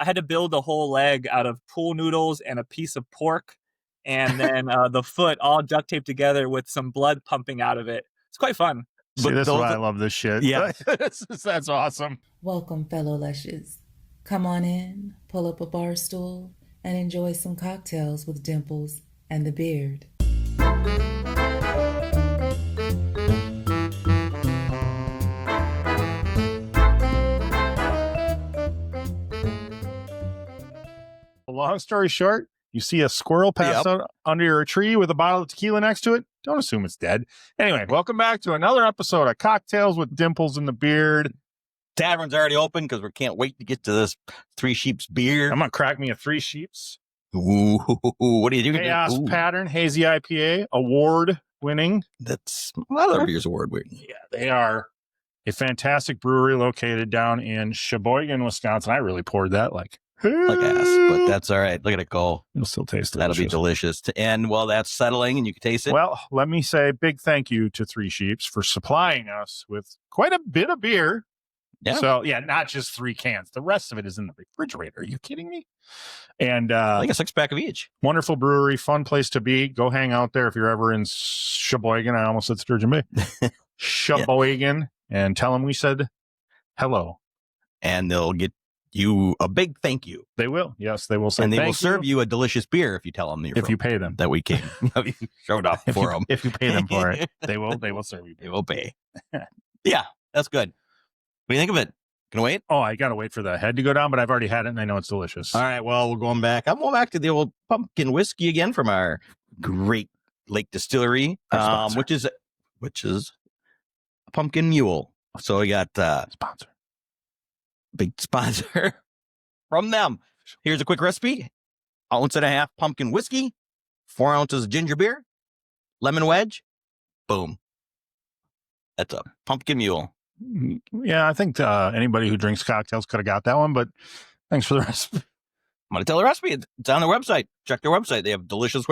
I had to build a whole leg out of pool noodles and a piece of pork, and then the foot all duct taped together with some blood pumping out of it. It's quite fun. See, this is why I love this shit. Yeah. That's awesome. Welcome, fellow Lushes. Come on in, pull up a bar stool, and enjoy some cocktails with Dimples and The Beard. Long story short, you see a squirrel pass out under a tree with a bottle of tequila next to it. Don't assume it's dead. Anyway, welcome back to another episode of Cocktails with Dimples and The Beard. Tavern's already open because we can't wait to get to this Three Sheeps beer. I'm going to crack me a Three Sheeps. Ooh, what do you do? Chaos Pattern Hazy IPA, award winning. That's a lot of their beers award winning. Yeah, they are a fantastic brewery located down in Sheboygan, Wisconsin. I really poured that like ass, but that's all right. Look at it go. It'll still taste delicious. That'll be delicious. And while that's settling and you can taste it. Well, let me say big thank you to Three Sheeps for supplying us with quite a bit of beer. Yeah. So, not just 3 cans. The rest of it is in the refrigerator. Are you kidding me? And like a 6-pack of each. Wonderful brewery, fun place to be. Go hang out there if you're ever in Sheboygan. I almost said Sturgeon Bay. Sheboygan. And tell them we said hello. And they'll get you a big thank you. They will. Yes, they will say and they will serve you a delicious beer if you tell them if you pay them that we came. You showed up for them. If you pay them for it, they will serve you. They will pay. Yeah, that's good. What do you think of it? Can I wait? Oh, I gotta wait for the head to go down, but I've already had it and I know it's delicious. All right, well, we're going back. I'm going back to the old pumpkin whiskey again from our great Lake Distillery, which is a pumpkin mule. So we got sponsor. Big sponsor from them. Here's a quick recipe. 1.5 ounces pumpkin whiskey, 4 ounces ginger beer, lemon wedge. Boom. That's a pumpkin mule. Yeah, I think anybody who drinks cocktails could have got that one, but thanks for the recipe. I'm going to tell the recipe. It's on their website. Check their website. They have delicious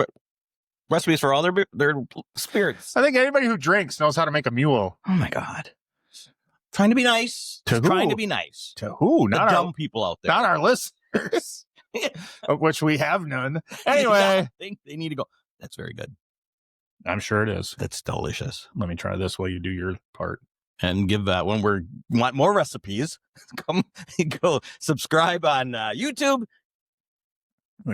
recipes for all their spirits. I think anybody who drinks knows how to make a mule. Oh, my God. Trying to be nice. Trying to be nice. To who? Not the dumb people out there. Not our listeners, of which we have none. Anyway. They need to go. That's very good. I'm sure it is. That's delicious. Let me try this while you do your part. And give that when we want more recipes, go subscribe on YouTube.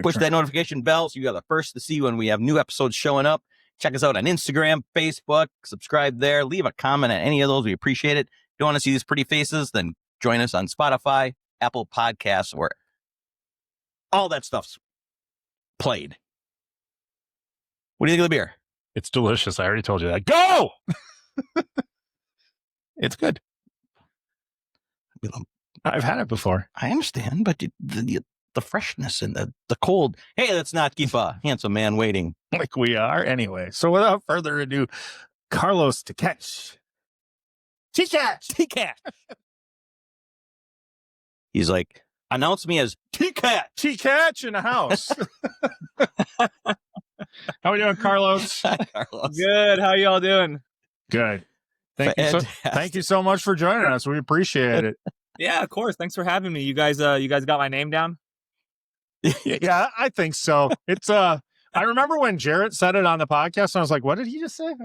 Push that notification bell so you are the first to see when we have new episodes showing up. Check us out on Instagram, Facebook. Subscribe there. Leave a comment on any of those. We appreciate it. If you want to see these pretty faces, then join us on Spotify, Apple Podcasts, where all that stuff's played. What do you think of the beer? It's delicious. I already told you that. Go! It's good. I've had it before. I understand, but the freshness and the cold. Hey, let's not keep a handsome man waiting. Like we are anyway. So without further ado, Carlos Tkacz. Tkacz. He's like, announce me as Tkacz. Tkacz in the house. How we doing, Carlos? Hi, Carlos. Good. How y'all doing? Good. Thank you so much for joining us. We appreciate it. Yeah, of course. Thanks for having me. You guys got my name down? Yeah, I think so. It's I remember when Jarrett said it on the podcast, and I was like, "What did he just say?"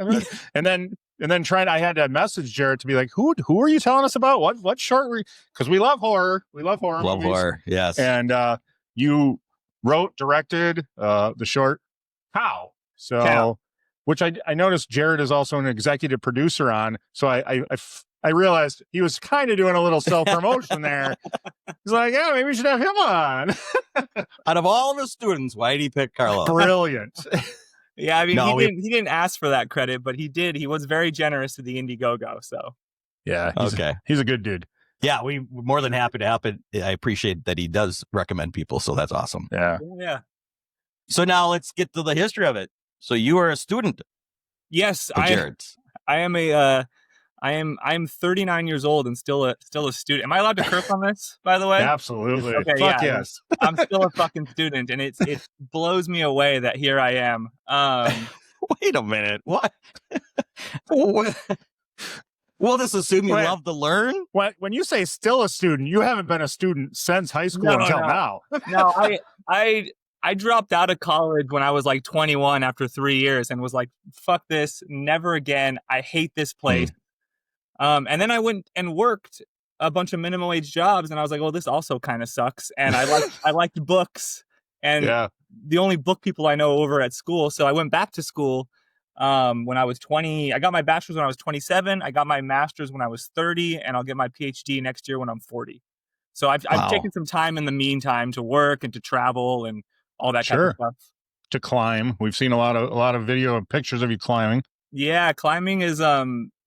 and then I had to message Jarrett to be like, "Who are you telling us about? What short? Because we love horror. We love horror. Love movies. horror. Yes. And you wrote, directed the short How. So. Cow. Which I noticed Jarrett is also an executive producer on. So I realized he was kind of doing a little self-promotion there. He's like, yeah, maybe we should have him on. Out of all the students, why did he pick Carlos? Brilliant. Yeah, I mean, he didn't ask for that credit, but he did. He was very generous to the Indiegogo. So yeah, he's a good dude. Yeah, we're more than happy to help it. I appreciate that he does recommend people. So that's awesome. Yeah. So now let's get to the history of it. So you are a student. Yes, I am 39 years old and still a student. Am I allowed to curse on this, by the way? Absolutely. Okay, Fuck yeah. yes. I'm still a fucking student, and it blows me away that here I am. Wait a minute. What? We'll just assume you Wait. love to learn. When you say still a student, you haven't been a student since high school No, until no. now. No, I dropped out of college when I was like 21 after 3 years and was like, fuck this, never again. I hate this place. And then I went and worked a bunch of minimum wage jobs, and I was like, well, this also kind of sucks. And I liked books, and the only book people I know over at school. So I went back to school when I was 20. I got my bachelor's when I was 27. I got my master's when I was 30, and I'll get my PhD next year when I'm 40. So I've taken some time in the meantime to work and to travel and all that kind of stuff. To climb. We've seen a lot of video and pictures of you climbing. Yeah, climbing is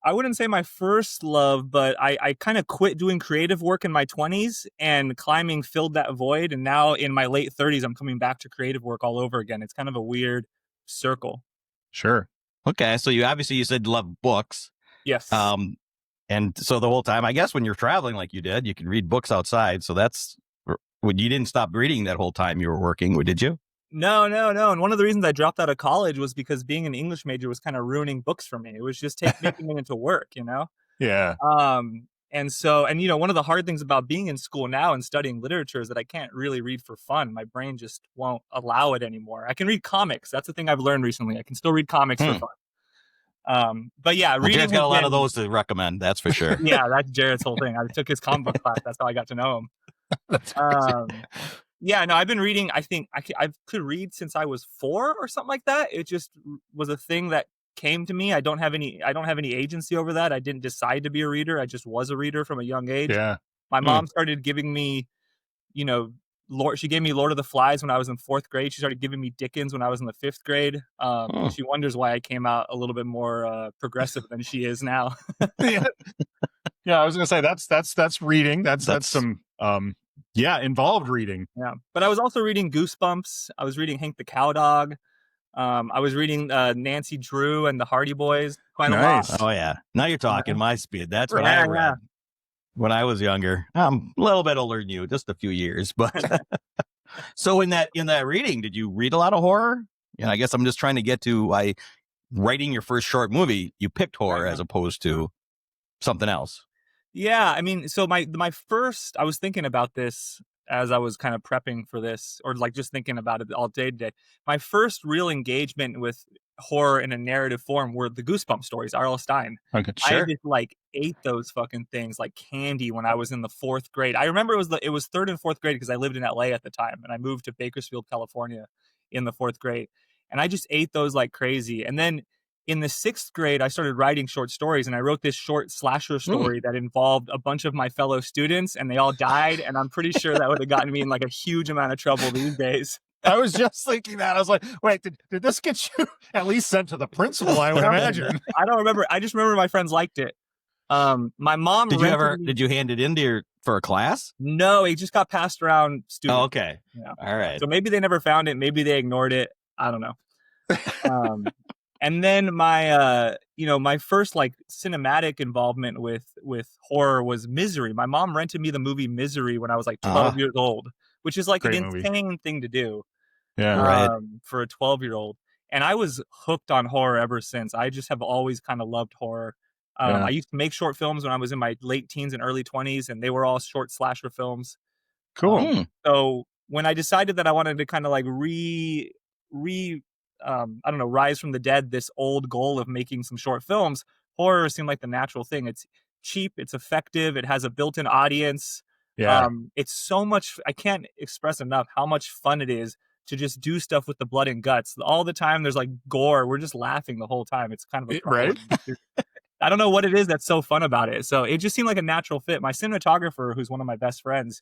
I wouldn't say my first love, but I kind of quit doing creative work in my 20s, and climbing filled that void. And now in my late 30s, I'm coming back to creative work all over again. It's kind of a weird circle. Sure. Okay, so you said you love books. Yes. And so the whole time, I guess when you're traveling like you did, you can read books outside. So that's when you didn't stop reading that whole time you were working, did you? No. And one of the reasons I dropped out of college was because being an English major was kind of ruining books for me. It was just making it into work, you know? Yeah. And so, and you know, one of the hard things about being in school now and studying literature is that I can't really read for fun. My brain just won't allow it anymore. I can read comics. That's the thing I've learned recently. I can still read comics for fun. But yeah, reading. Jared's got a lot of those to recommend. That's for sure. Yeah, that's Jared's whole thing. I took his comic book class. That's how I got to know him. That's crazy. Yeah, no, I've been reading. I think I could read since I was 4 or something like that. It just was a thing that came to me. I don't have any agency over that. I didn't decide to be a reader. I just was a reader from a young age. Yeah. My mom started giving me, you know, she gave me Lord of the Flies when I was in 4th grade. She started giving me Dickens when I was in the 5th grade. She wonders why I came out a little bit more progressive than she is now. Yeah, I was gonna say that's reading. That's some involved reading. Yeah, but I was also reading Goosebumps. I was reading Hank the Cowdog. I was reading Nancy Drew and the Hardy Boys quite a lot. Oh yeah, now you're talking my speed. That's what I read when I was younger. I'm a little bit older than you, just a few years. But so in that reading, did you read a lot of horror? And I guess I'm just trying to get to writing your first short movie. You picked horror as opposed to something else. Yeah, I mean, so my first, I was thinking about this as I was kind of prepping for this, or like just thinking about it all day today. My first real engagement with horror in a narrative form were the Goosebumps stories, R.L. Stein. Okay, sure. I just like ate those fucking things like candy when I was in the 4th grade. I remember it was 3rd and 4th grade because I lived in LA at the time, and I moved to Bakersfield, California in the 4th grade, and I just ate those like crazy. And then in the 6th grade, I started writing short stories, and I wrote this short slasher story that involved a bunch of my fellow students, and they all died. And I'm pretty sure that would have gotten me in like a huge amount of trouble these days. I was just thinking that. I was like, wait, did this get you at least sent to the principal? I would imagine. I don't remember. I just remember my friends liked it. My mom. Did you hand it in for a class? No, it just got passed around students. Oh, okay. Yeah. All right. So maybe they never found it. Maybe they ignored it. I don't know. And then my first like cinematic involvement with horror was Misery. My mom rented me the movie Misery when I was like 12 years old, which is like Great an insane thing to do. Yeah, right. For a 12-year-old. And I was hooked on horror ever since. I just have always kind of loved horror. I used to make short films when I was in my late teens and early 20s, and they were all short slasher films. Cool. So when I decided that I wanted to kind of like rise from the dead, this old goal of making some short films, horror seemed like the natural thing. It's cheap, it's effective, it has a built-in audience. Yeah. It's so much, I can't express enough how much fun it is to just do stuff with the blood and guts. All the time there's like gore. We're just laughing the whole time. It's kind of a right. I don't know what it is that's so fun about it. So it just seemed like a natural fit. My cinematographer, who's one of my best friends,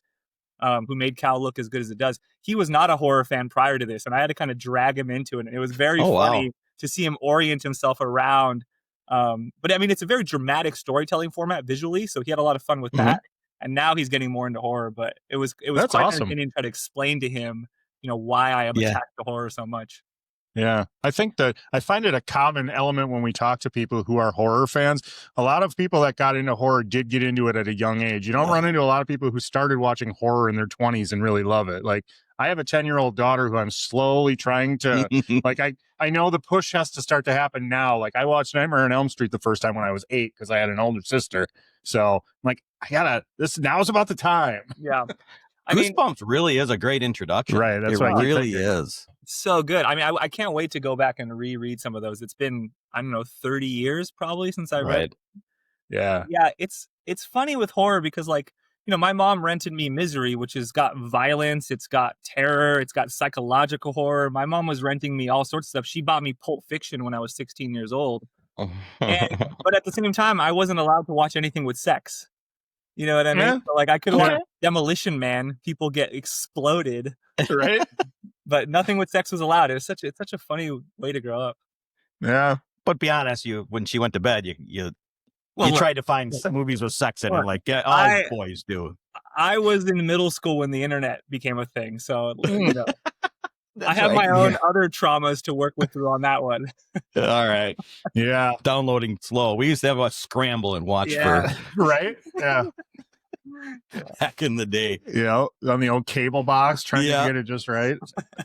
who made Cal look as good as it does, he was not a horror fan prior to this, and I had to kind of drag him into it. And it was very funny to see him orient himself around. But I mean, it's a very dramatic storytelling format visually, so he had a lot of fun with that. And now he's getting more into horror. But it was That's quite awesome. entertaining to try to explain to him, why I am attached to horror so much. Yeah, I think that I find it a common element when we talk to people who are horror fans. A lot of people that got into horror did get into it at a young age. You don't run into a lot of people who started watching horror in their 20s and really love it. Like, I have a 10-year-old daughter who I'm slowly trying to like. I know the push has to start to happen now. Like I watched Nightmare on Elm Street the first time when I was 8 because I had an older sister. So I'm like, now's about the time. Yeah. Goosebumps really is a great introduction. Right. That's it what I keep really thinking. is. So good. I mean, I can't wait to go back and reread some of those. It's been, I don't know, 30 years probably since I read. Yeah. Yeah. It's funny with horror because like, my mom rented me Misery, which has got violence, it's got terror, it's got psychological horror. My mom was renting me all sorts of stuff. She bought me Pulp Fiction when I was 16 years old. But at the same time, I wasn't allowed to watch anything with sex. You know what I mean? Yeah. So, like I could watch Demolition Man, people get exploded, Right. but nothing with sex was allowed. It's such a funny way to grow up. Yeah. But be honest, when she went to bed, you tried to find movies with sex in it, like all boys do. I was in middle school when the internet became a thing, so I have right. my own other traumas to work with on that one. All right. Yeah. Downloading slow. We used to have a scramble and watch for Right. Yeah. back in the day. On the old cable box, trying to get it just right.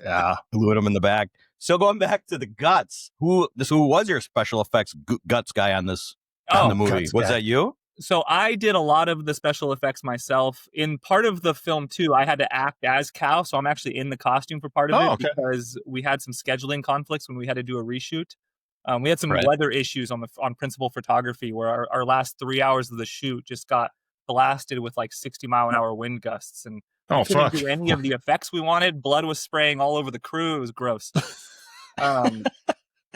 Yeah. Glued them in the back. So going back to the guts, who was your special effects guts guy on this on the movie? Was that you? So I did a lot of the special effects myself. In part of the film too, I had to act as Cal, so I'm actually in the costume for part of it because we had some scheduling conflicts when we had to do a reshoot. We had some weather issues on principal photography where our last 3 hours of the shoot just got blasted with like 60-mile-an-hour wind gusts, and we couldn't do any of the effects we wanted. Blood was spraying all over the crew. It was gross.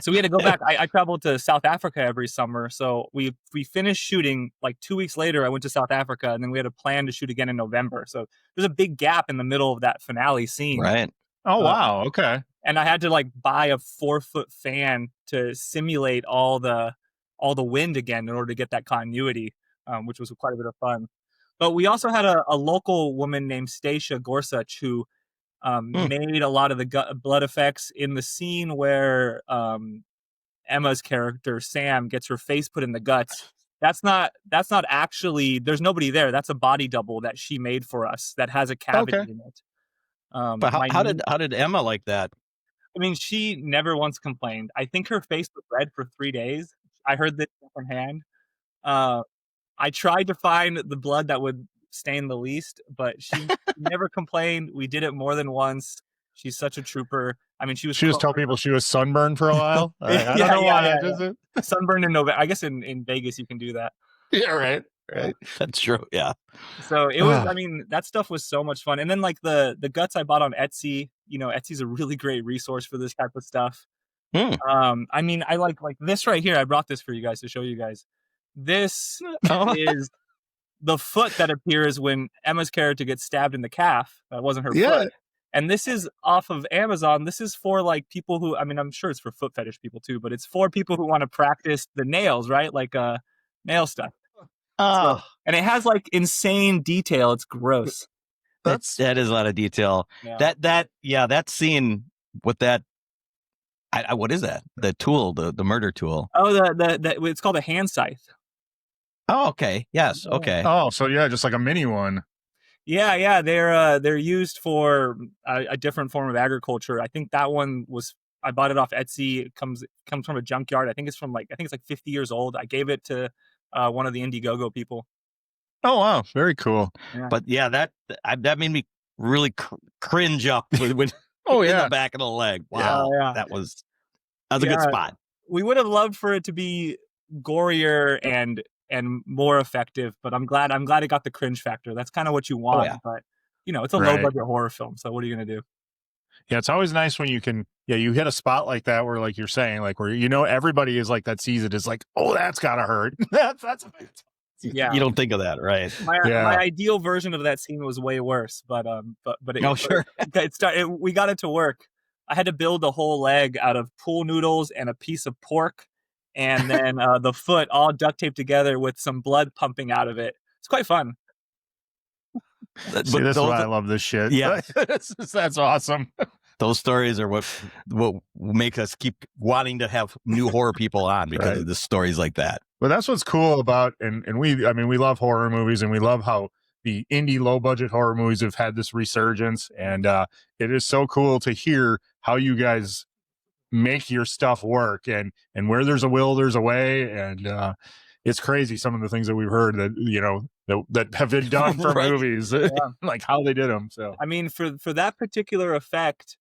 So we had to go back. I traveled to South Africa every summer. So we finished shooting like 2 weeks later. I went to South Africa, and then we had a plan to shoot again in November. So there's a big gap in the middle of that finale scene. Right. Oh, wow. Okay. And I had to like buy a 4-foot fan to simulate all the wind again in order to get that continuity, which was quite a bit of fun. But we also had a local woman named Stacia Gorsuch who made a lot of the blood effects in the scene where Emma's character Sam gets her face put in the guts. That's not actually, there's nobody there. That's a body double that she made for us that has a cavity in it. But how did Emma like that? I mean, she never once complained. I think her face was red for 3 days. I heard this from hand. I tried to find the blood that would stain the least, but she never complained. We did it more than once. She's such a trooper. I mean, she just told people she was sunburned for a while. I don't know why. Sunburned in November. I guess in Vegas you can do that. Yeah, right. That's true. Yeah. So it was. I mean, that stuff was so much fun. And then like the guts I bought on Etsy. Etsy's a really great resource for this type of stuff. I mean, I like this right here. I brought this for you guys to show you guys. This is the foot that appears when Emma's character gets stabbed in the calf. That wasn't her foot. And this is off of Amazon. This is for like people who, I mean, I'm sure it's for foot fetish people too, but it's for people who want to practice the nails, right? Like nail stuff. So, and it has like insane detail. It's gross. That is a lot of detail. Yeah. That scene with that. What is that? The tool, the murder tool. Oh, the it's called a hand scythe. Oh, okay. Yes. Okay. Oh, so yeah, just like a mini one. Yeah. They're used for a different form of agriculture. I think that one I bought it off Etsy. It comes from a junkyard. I think it's like 50 years old. I gave it to one of the Indiegogo people. Oh wow, very cool. Yeah. But yeah, that made me really cringe up when in the back of the leg. Wow, that was a good spot. We would have loved for it to be gorier and more effective, but I'm glad it got the cringe factor. That's kind of what you want. But it's a low budget horror film, so what are you gonna do? Yeah, it's always nice when you can. Yeah, you hit a spot like that where, like you're saying, like where everybody is like that sees it is like, oh, that's gotta hurt. that's. Yeah, you don't think of that, right? My ideal version of that scene was way worse, but we got it to work. I had to build a whole leg out of pool noodles and a piece of pork, and then the foot all duct taped together with some blood pumping out of it. It's quite fun. See, this is why I love this shit. Yeah, that's awesome. Those stories are what make us keep wanting to have new horror people on because of the stories like that. But that's what's cool about, and we love horror movies, and we love how the indie low budget horror movies have had this resurgence, and it is so cool to hear how you guys make your stuff work, and where there's a will, there's a way, and it's crazy some of the things that we've heard that that have been done for movies, like how they did them. So I mean, for that particular effect,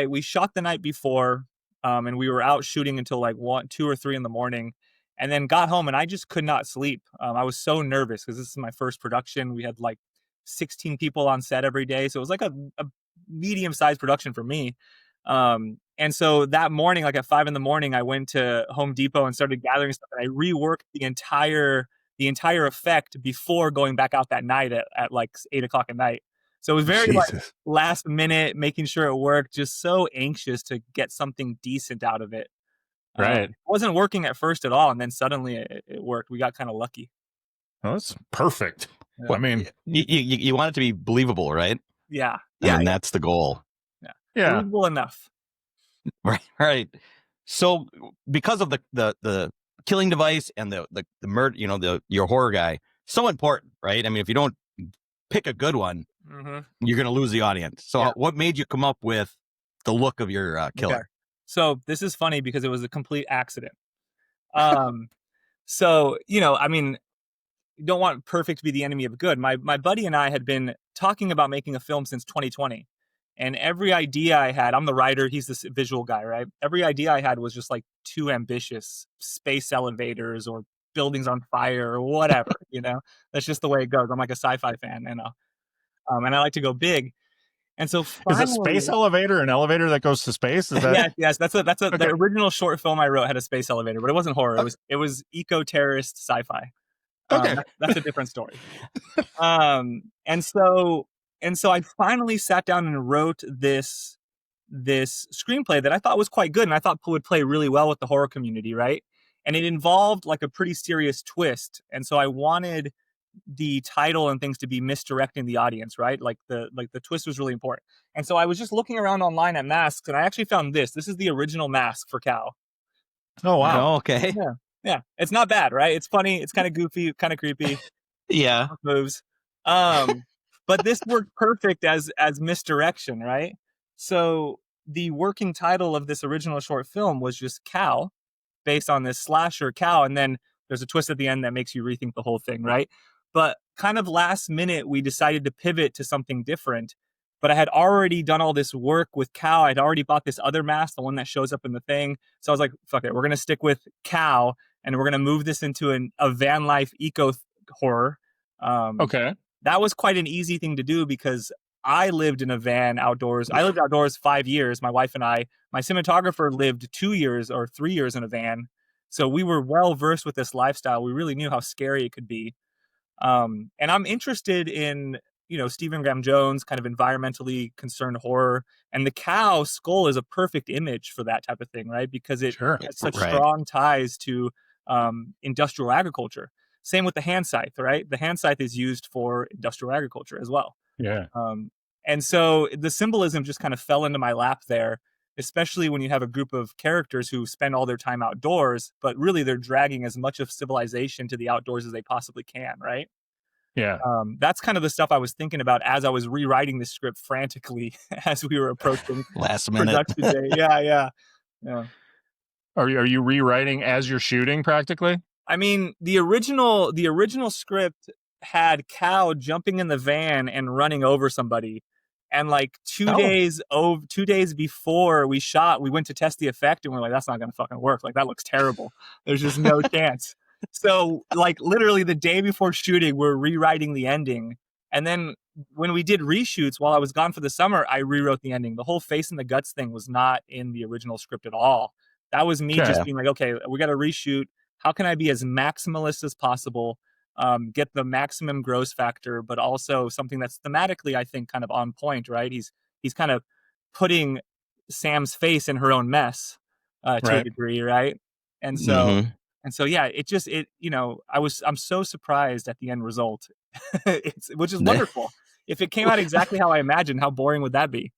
we shot the night before, and we were out shooting until like 1, 2, or 3 in the morning, and then got home and I just could not sleep. I was so nervous because this is my first production. We had like 16 people on set every day, so it was like a medium-sized production for me. And so that morning, like at 5 in the morning, I went to Home Depot and started gathering stuff, and I reworked the entire effect before going back out that night at like 8 o'clock at night. So it was very like last minute, making sure it worked, just so anxious to get something decent out of it. Right. It wasn't working at first at all, and then suddenly it worked. We got kind of lucky. Oh, that's perfect. Yeah. Well, I mean, you want it to be believable, right? Yeah. I mean, that's the goal. Yeah. Believable enough. Right. So because of the killing device and the murder, your horror guy, so important, right? I mean, if you don't pick a good one, you're going to lose the audience. So what made you come up with the look of your killer? Okay. So this is funny because it was a complete accident. So, I mean, you don't want perfect to be the enemy of good. My buddy and I had been talking about making a film since 2020. And every idea I had, I'm the writer, he's the visual guy, right? Every idea I had was just like too ambitious, space elevators or buildings on fire or whatever, That's just the way it goes. I'm like a sci-fi fan, and I like to go big. And so finally, is a space elevator an elevator that goes to space? Is that yes. That's okay. The original short film I wrote had a space elevator, but it wasn't horror. It was eco-terrorist sci-fi. Okay. That's a different story. And so I finally sat down and wrote this screenplay that I thought was quite good, and I thought would play really well with the horror community, right? And it involved like a pretty serious twist, and so I wanted the title and things to be misdirecting the audience, right? Like the twist was really important. And so I was just looking around online at masks, and I actually found this. This is the original mask for Cal. Oh wow. Oh, okay. Yeah. It's not bad, right? It's funny. It's kind of goofy, kind of creepy. Yeah. Moves. But this worked perfect as misdirection, right? So the working title of this original short film was just Cow, based on this slasher Cow, and then there's a twist at the end that makes you rethink the whole thing, right? But kind of last minute, we decided to pivot to something different. But I had already done all this work with Cow. I'd already bought this other mask, the one that shows up in the thing. So I was like, fuck it, we're going to stick with Cow, and we're going to move this into a van life eco horror. Okay. That was quite an easy thing to do because I lived in a van outdoors. I lived outdoors 5 years, my wife and I. My cinematographer lived 2 years or 3 years in a van. So we were well versed with this lifestyle. We really knew how scary it could be. And I'm interested in, Stephen Graham Jones, kind of environmentally concerned horror. And the cow skull is a perfect image for that type of thing, right? Because it has such strong ties to industrial agriculture. Same with the hand scythe, right? The hand scythe is used for industrial agriculture as well. Yeah. And so the symbolism just kind of fell into my lap there, especially when you have a group of characters who spend all their time outdoors, but really they're dragging as much of civilization to the outdoors as they possibly can, right? Yeah. That's kind of the stuff I was thinking about as I was rewriting the script frantically as we were approaching last minute production day. Yeah. Are you rewriting as you're shooting practically? I mean, the original script had Cow jumping in the van and running over somebody. And like 2 days before we shot, we went to test the effect and we're like, that's not going to fucking work. Like, that looks terrible. There's just no chance. So like literally the day before shooting, we're rewriting the ending. And then when we did reshoots while I was gone for the summer, I rewrote the ending. The whole face and the guts thing was not in the original script at all. That was me just being like, okay, we got to reshoot. How can I be as maximalist as possible? Get the maximum gross factor, but also something that's thematically, I think, kind of on point, right? He's kind of putting Sam's face in her own mess to a degree, right? And so, yeah, I'm so surprised at the end result, which is wonderful. If it came out exactly how I imagined, how boring would that be?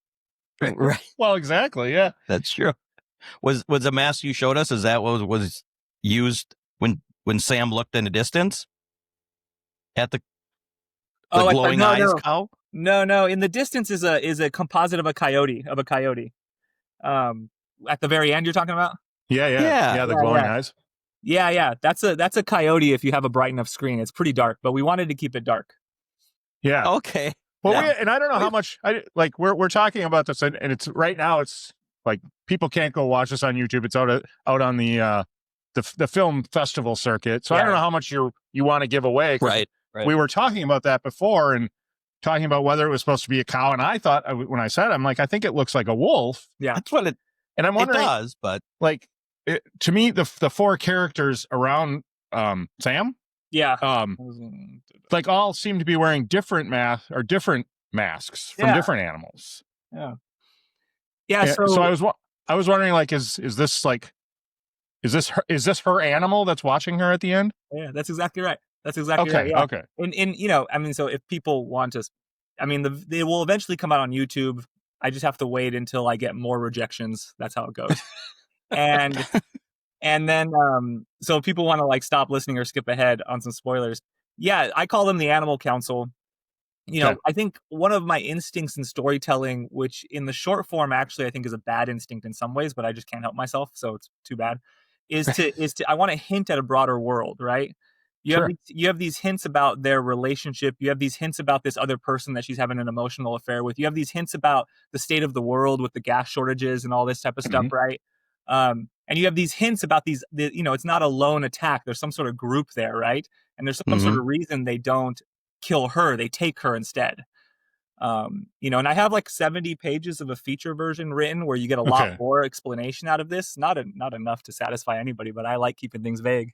Right. Well, exactly. Yeah, that's true. Was the mask you showed us? Is that what was used when Sam looked in the distance? The Oh, glowing no, eyes no, cow? no. In the distance is a composite of a coyote. Um, at the very end, you're talking about? Yeah. The Yeah, glowing yeah. eyes. Yeah. That's a coyote if you have a bright enough screen. It's pretty dark, but we wanted to keep it dark. Yeah. Okay. Well, Yeah. and I don't know how much we're talking about this, and it's right now. It's like people can't go watch this on YouTube. It's out on the film festival circuit. So I don't know how much you want to give away. Right. We were talking about that before and talking about whether it was supposed to be a cow. And I thought when I said, I'm like, I think it looks like a wolf. Yeah, That's what it And I'm wondering, does, but like, to me, the four characters around Sam, yeah. like all seem to be wearing different masks from different animals. Yeah. So I was wondering, like, is this her animal that's watching her at the end? Yeah, that's exactly right. Right. Yeah. Okay. And so if people want to, they will eventually come out on YouTube. I just have to wait until I get more rejections. That's how it goes. and then so if people want to like stop listening or skip ahead on some spoilers. Yeah, I call them the Animal Council. I think one of my instincts in storytelling, which in the short form actually I think is a bad instinct in some ways, but I just can't help myself, so it's too bad, is to I want to hint at a broader world, right? You have these hints about their relationship. You have these hints about this other person that she's having an emotional affair with. You have these hints about the state of the world with the gas shortages and all this type of stuff, right? And you have these hints about it's not a lone attack. There's some sort of group there, right? And there's some sort of reason they don't kill her. They take her instead. And I have like 70 pages of a feature version written where you get a lot more explanation out of this. Not enough to satisfy anybody, but I like keeping things vague.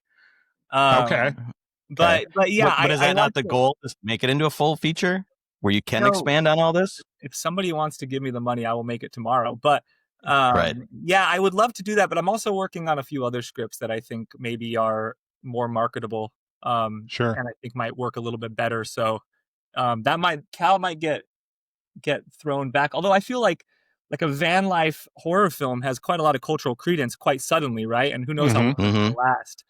But yeah, but is that not the goal? Just make it into a full feature where you can expand on all this? If somebody wants to give me the money, I will make it tomorrow. But yeah, I would love to do that. But I'm also working on a few other scripts that I think maybe are more marketable. And I think might work a little bit better. So Cal might get thrown back. Although I feel like a van life horror film has quite a lot of cultural credence quite suddenly, right? And who knows how long it will last.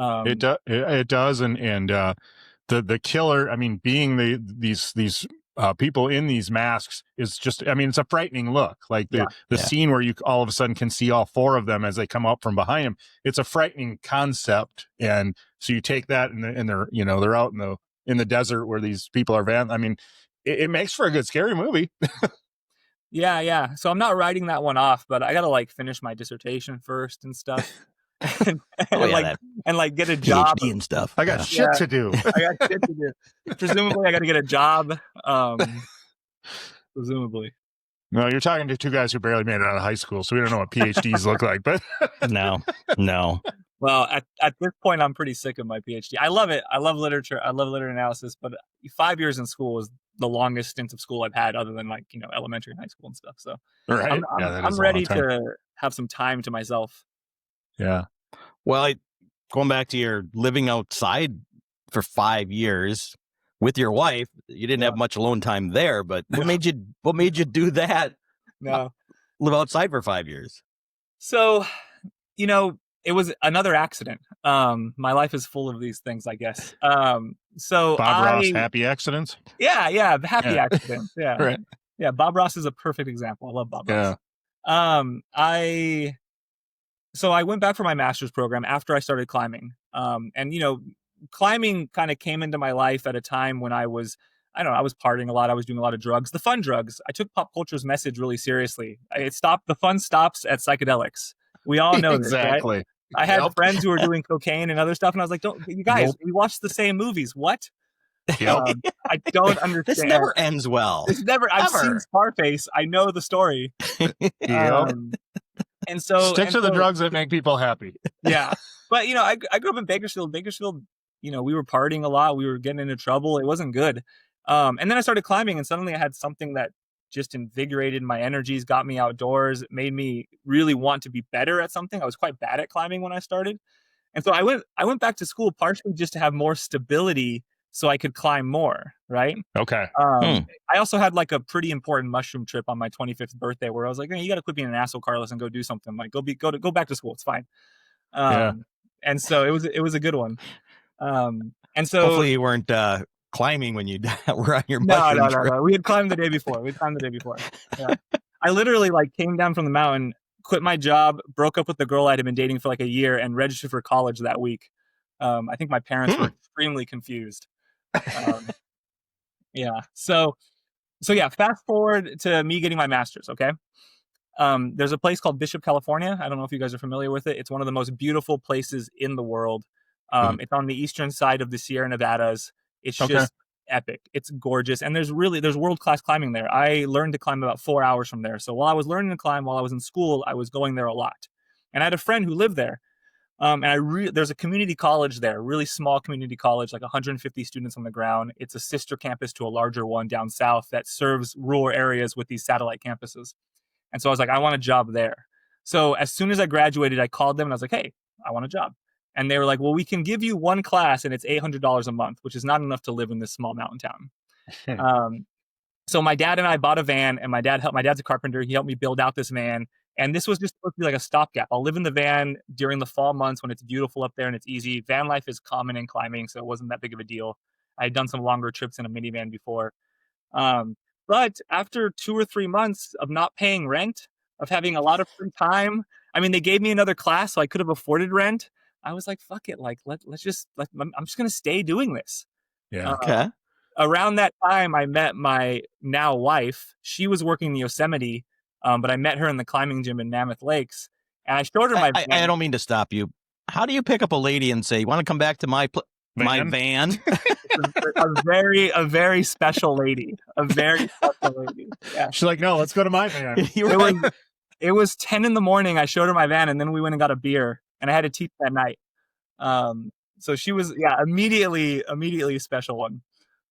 It does, and the killer. I mean, being these people in these masks is just. I mean, it's a frightening look. Like the scene where you all of a sudden can see all four of them as they come up from behind him. It's a frightening concept, and so you take that and they're out in the desert where these people are van. I mean, it makes for a good scary movie. Yeah. So I'm not writing that one off, but I gotta like finish my dissertation first and stuff. and get a job PhD and stuff. I got shit to do. Presumably I got to get a job. Presumably. No, you're talking to two guys who barely made it out of high school, so we don't know what PhDs look like. But no. Well, at this point, I'm pretty sick of my PhD. I love it. I love literature. I love literary analysis. But 5 years in school was the longest stint of school I've had, other than elementary and high school and stuff. So I'm ready to have some time to myself. Yeah. Well, going back to your living outside for 5 years with your wife, you didn't have much alone time there, but what made you do that? No. Live outside for 5 years. So, it was another accident. My life is full of these things, I guess. So Bob Ross, happy accidents? Yeah, happy accidents. Yeah. Right. Yeah, Bob Ross is a perfect example. I love Bob Ross. So I went back for my master's program after I started climbing. Climbing kind of came into my life at a time when I was partying a lot. I was doing a lot of drugs, the fun drugs. I took pop culture's message really seriously. The fun stops at psychedelics. We all know exactly. This, right? I had friends who were doing cocaine and other stuff, and I was like, you guys, we watched the same movies. What? I don't understand. This never ends well. I've seen Scarface. I know the story. And so stick to the drugs that make people happy. Yeah. But, I grew up in Bakersfield. Bakersfield, we were partying a lot. We were getting into trouble. It wasn't good. And then I started climbing, and suddenly I had something that just invigorated my energies, got me outdoors, made me really want to be better at something. I was quite bad at climbing when I started. And so I went back to school partially just to have more stability so I could climb more, right? Okay. I also had like a pretty important mushroom trip on my 25th birthday where I was like, hey, you got to quit being an asshole, Carlos, and go do something. Like, go back to school. It's fine. And so it was a good one. And so hopefully you weren't climbing when you were on your No, mushroom trip. no. We had climbed the day before. Yeah. I literally like came down from the mountain, quit my job, broke up with the girl I'd been dating for like a year, and registered for college that week. I think my parents were extremely confused. Yeah. So yeah, fast forward to me getting my master's. Okay. There's a place called Bishop, California. I don't know if you guys are familiar with it. It's one of the most beautiful places in the world. It's on the eastern side of the Sierra Nevadas. It's just epic. It's gorgeous. And there's world-class climbing there. I learned to climb about 4 hours from there. So while I was learning to climb, while I was in school, I was going there a lot. And I had a friend who lived there. And there's a community college there, really small community college, like 150 students on the ground. It's a sister campus to a larger one down south that serves rural areas with these satellite campuses. And so I was like, I want a job there. So as soon as I graduated, I called them and I was like, hey, I want a job. And they were like, well, we can give you one class and it's $800 a month, which is not enough to live in this small mountain town. So my dad and I bought a van, and my dad's a carpenter. He helped me build out this van. And this was just supposed to be like a stopgap. I'll live in the van during the fall months when it's beautiful up there and it's easy. Van life is common in climbing, so it wasn't that big of a deal. I had done some longer trips in a minivan before. But after 2 or 3 months of not paying rent, of having a lot of free time, I mean, they gave me another class, so I could have afforded rent. I was like, fuck it. Like, I'm just going to stay doing this. Yeah. Okay. Around that time, I met my now wife. She was working in Yosemite, but I met her in the climbing gym in Mammoth Lakes. And I showed her my van. I don't mean to stop you. How do you pick up a lady and say, you want to come back to my van? a very special lady. A very special lady. Yeah. She's like, no, let's go to my van. It was 10 in the morning. I showed her my van, and then we went and got a beer, and I had to teach that night. So she was, immediately a special one.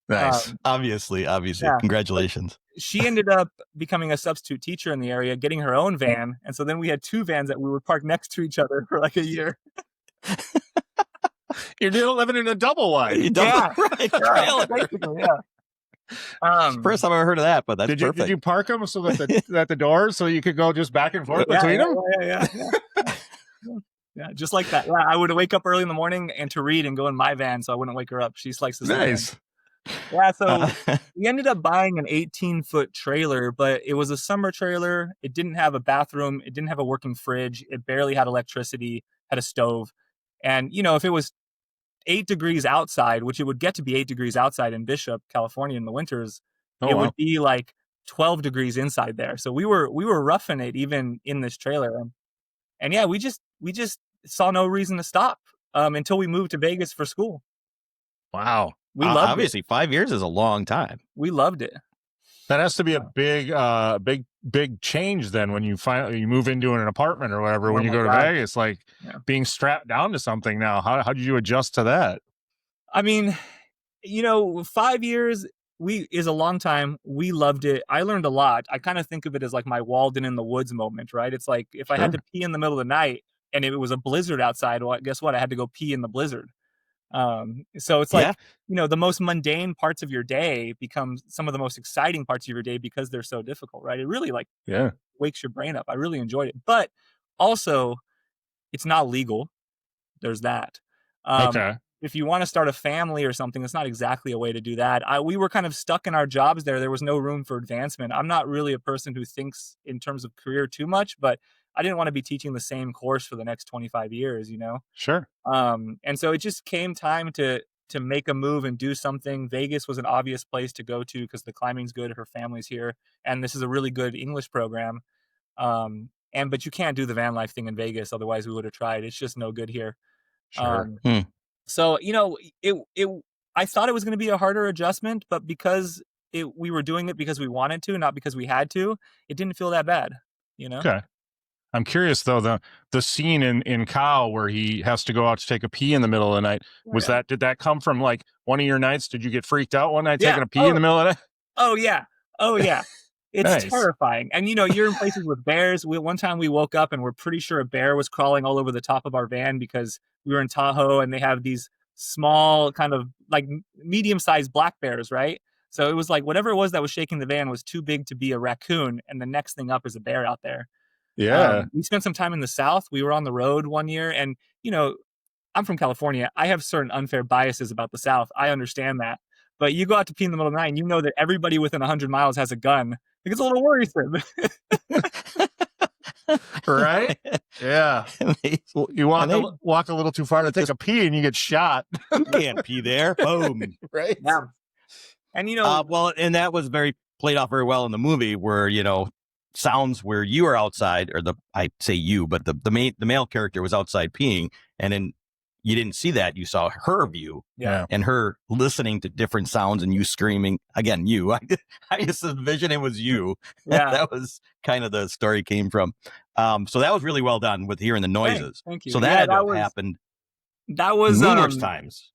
Nice. Obviously. Yeah. Congratulations. She ended up becoming a substitute teacher in the area, getting her own van. And so then we had 2 vans that we would park next to each other for like a year. You're living in a double wide. Yeah. Right. Basically, yeah. First time I ever heard of that, but that's perfect. Did you park them so that at the doors so you could go just back and forth between them? Yeah. Yeah, just like that. Yeah, I would wake up early in the morning and to read and go in my van so I wouldn't wake her up. She likes to sleep. Nice. Yeah, so we ended up buying an 18-foot trailer, but it was a summer trailer. It didn't have a bathroom. It didn't have a working fridge. It barely had electricity, had a stove. And, if it was 8 degrees outside, which it would get to be 8 degrees outside in Bishop, California in the winters, would be like 12 degrees inside there. So we were roughing it even in this trailer. And yeah, we just saw no reason to stop until we moved to Vegas for school. Wow. We loved obviously, 5 years is a long time. We loved it. That has to be a big change then when you finally move into an apartment or whatever. When you go to Vegas, like being strapped down to something now. How did you adjust to that? I mean, 5 years is a long time. We loved it. I learned a lot. I kind of think of it as like my Walden in the woods moment, right? It's like if I had to pee in the middle of the night and it was a blizzard outside, well, guess what? I had to go pee in the blizzard. So it's like, the most mundane parts of your day become some of the most exciting parts of your day because they're so difficult, right? It really wakes your brain up. I really enjoyed it, but also it's not legal. There's that. If you want to start a family or something, it's not exactly a way to do that. We were kind of stuck in our jobs there. There was no room for advancement. I'm not really a person who thinks in terms of career too much, but I didn't want to be teaching the same course for the next 25 years, Sure. And so it just came time to make a move and do something. Vegas was an obvious place to go to because the climbing's good. Her family's here. And this is a really good English program. But you can't do the van life thing in Vegas. Otherwise we would have tried. It's just no good here. Sure. So, I thought it was going to be a harder adjustment, but because we were doing it because we wanted to, not because we had to, it didn't feel that bad, Okay. I'm curious though, the scene in Cow where he has to go out to take a pee in the middle of the night, did that come from like one of your nights? Did you get freaked out one night taking a pee in the middle of the night? Oh yeah. It's Nice. terrifying. And you're in places with bears. One time we woke up and we're pretty sure a bear was crawling all over the top of our van because we were in Tahoe and they have these small kind of like medium-sized black bears, right? So it was like whatever it was that was shaking the van was too big to be a raccoon, and the next thing up is a bear out there. Yeah. We spent some time in the South. We were on the road one year, and I'm from California. I have certain unfair biases about the South. I understand that. But you go out to pee in the middle of the night and you know that everybody within 100 miles has a gun. It gets a little worrisome. Right? Yeah. You walk a little too far to take a pee and you get shot. You can't pee there. Boom. Right? Yeah. And well, and that was played off very well in the movie where, sounds where you are outside, or I say you, but the male character was outside peeing, and then you didn't see that. You saw her view, and her listening to different sounds, and you screaming. Again, you. I just envisioned it was you. Yeah. That was kind of the story came from. So that was really well done with hearing the noises. Thank you. So that happened. That was numerous times.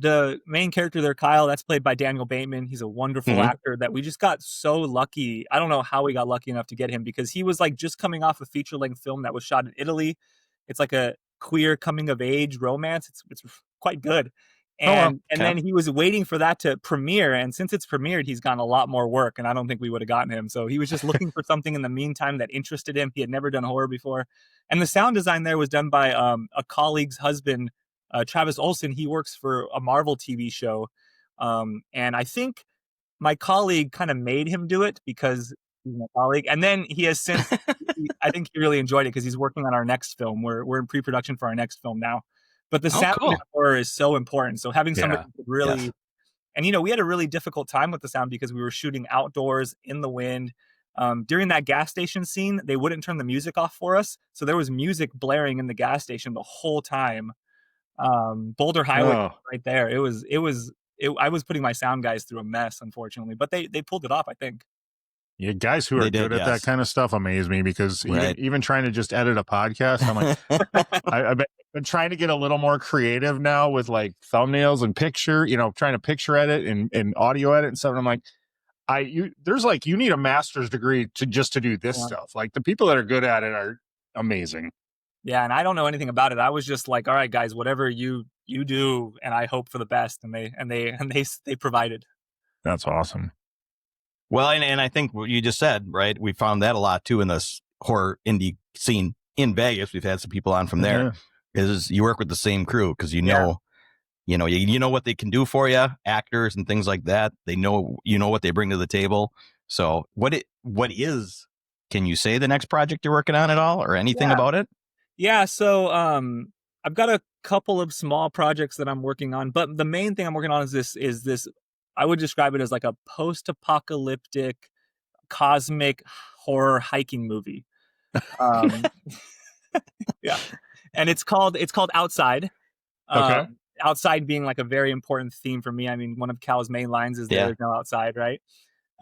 The main character there, Kyle, that's played by Daniel Bateman. He's a wonderful actor that we just got so lucky. I don't know how we got lucky enough to get him, because he was like just coming off a feature-length film that was shot in Italy. It's like a queer coming-of-age romance. It's quite good. And then he was waiting for that to premiere. And since it's premiered, he's gotten a lot more work. And I don't think we would have gotten him. So he was just looking for something in the meantime that interested him. He had never done horror before. And the sound design there was done by a colleague's husband, Travis Olson. He works for a Marvel TV show. And I think my colleague kind of made him do it because he's my colleague. And then he has since, I think he really enjoyed it because he's working on our next film. We're in pre-production for our next film now. But the sound of horror is so important. So having somebody really, and we had a really difficult time with the sound because we were shooting outdoors in the wind. During that gas station scene, they wouldn't turn the music off for us. So there was music blaring in the gas station the whole time. Boulder Highway right there. I was putting my sound guys through a mess, unfortunately, but they pulled it off, I think. Yeah, guys who are good at that kind of stuff amaze me, because even trying to just edit a podcast, I'm like, I've been trying to get a little more creative now with like thumbnails and picture, trying to picture edit and audio edit and stuff. And I'm like, you need a master's degree to do this stuff. Like the people that are good at it are amazing. Yeah, and I don't know anything about it. I was just like, all right, guys, whatever you do, and I hope for the best. And they provided. That's awesome. Well, and I think what you just said, right? We found that a lot too in this horror indie scene in Vegas. We've had some people on from there. Is you work with the same crew because you know what they can do for you, actors and things like that. They know what they bring to the table. So what is? Can you say the next project you're working on at all, or anything about it? Yeah. So I've got a couple of small projects that I'm working on, but the main thing I'm working on is this. I would describe it as like a post-apocalyptic cosmic horror hiking movie. Yeah. And it's called Outside. Okay. Outside being like a very important theme for me. I mean, one of Cal's main lines is there's no outside, right?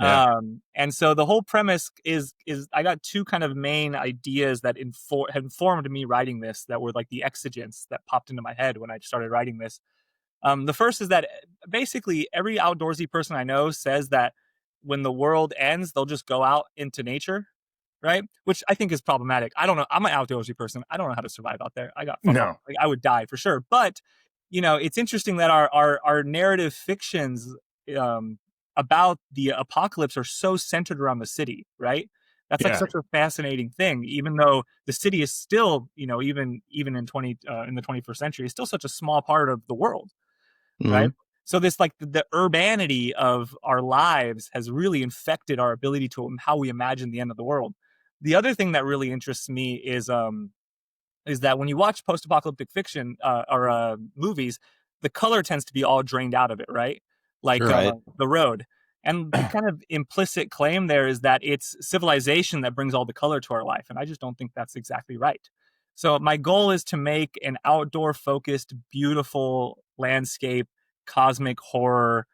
Yeah. And so the whole premise is I got two kind of main ideas that had informed me writing this, that were like the exigents that popped into my head when I started writing this. The first is that basically every outdoorsy person I know says that when the world ends, they'll just go out into nature, right? Which I think is problematic. I don't know. I'm an outdoorsy person. I don't know how to survive out there. Like, I would die for sure. But it's interesting that our narrative fictions about the apocalypse are so centered around the city, right? That's like such a fascinating thing, even though the city is still, even in the 21st century, is still such a small part of the world. Right. So this, like the urbanity of our lives has really infected our ability to how we imagine the end of the world. The other thing that really interests me is that when you watch post-apocalyptic fiction or movies, the color tends to be all drained out of it. Right. Like The Road. And the kind of implicit claim there is that it's civilization that brings all the color to our life. And I just don't think that's exactly right. So my goal is to make an outdoor focused, beautiful landscape, cosmic horror,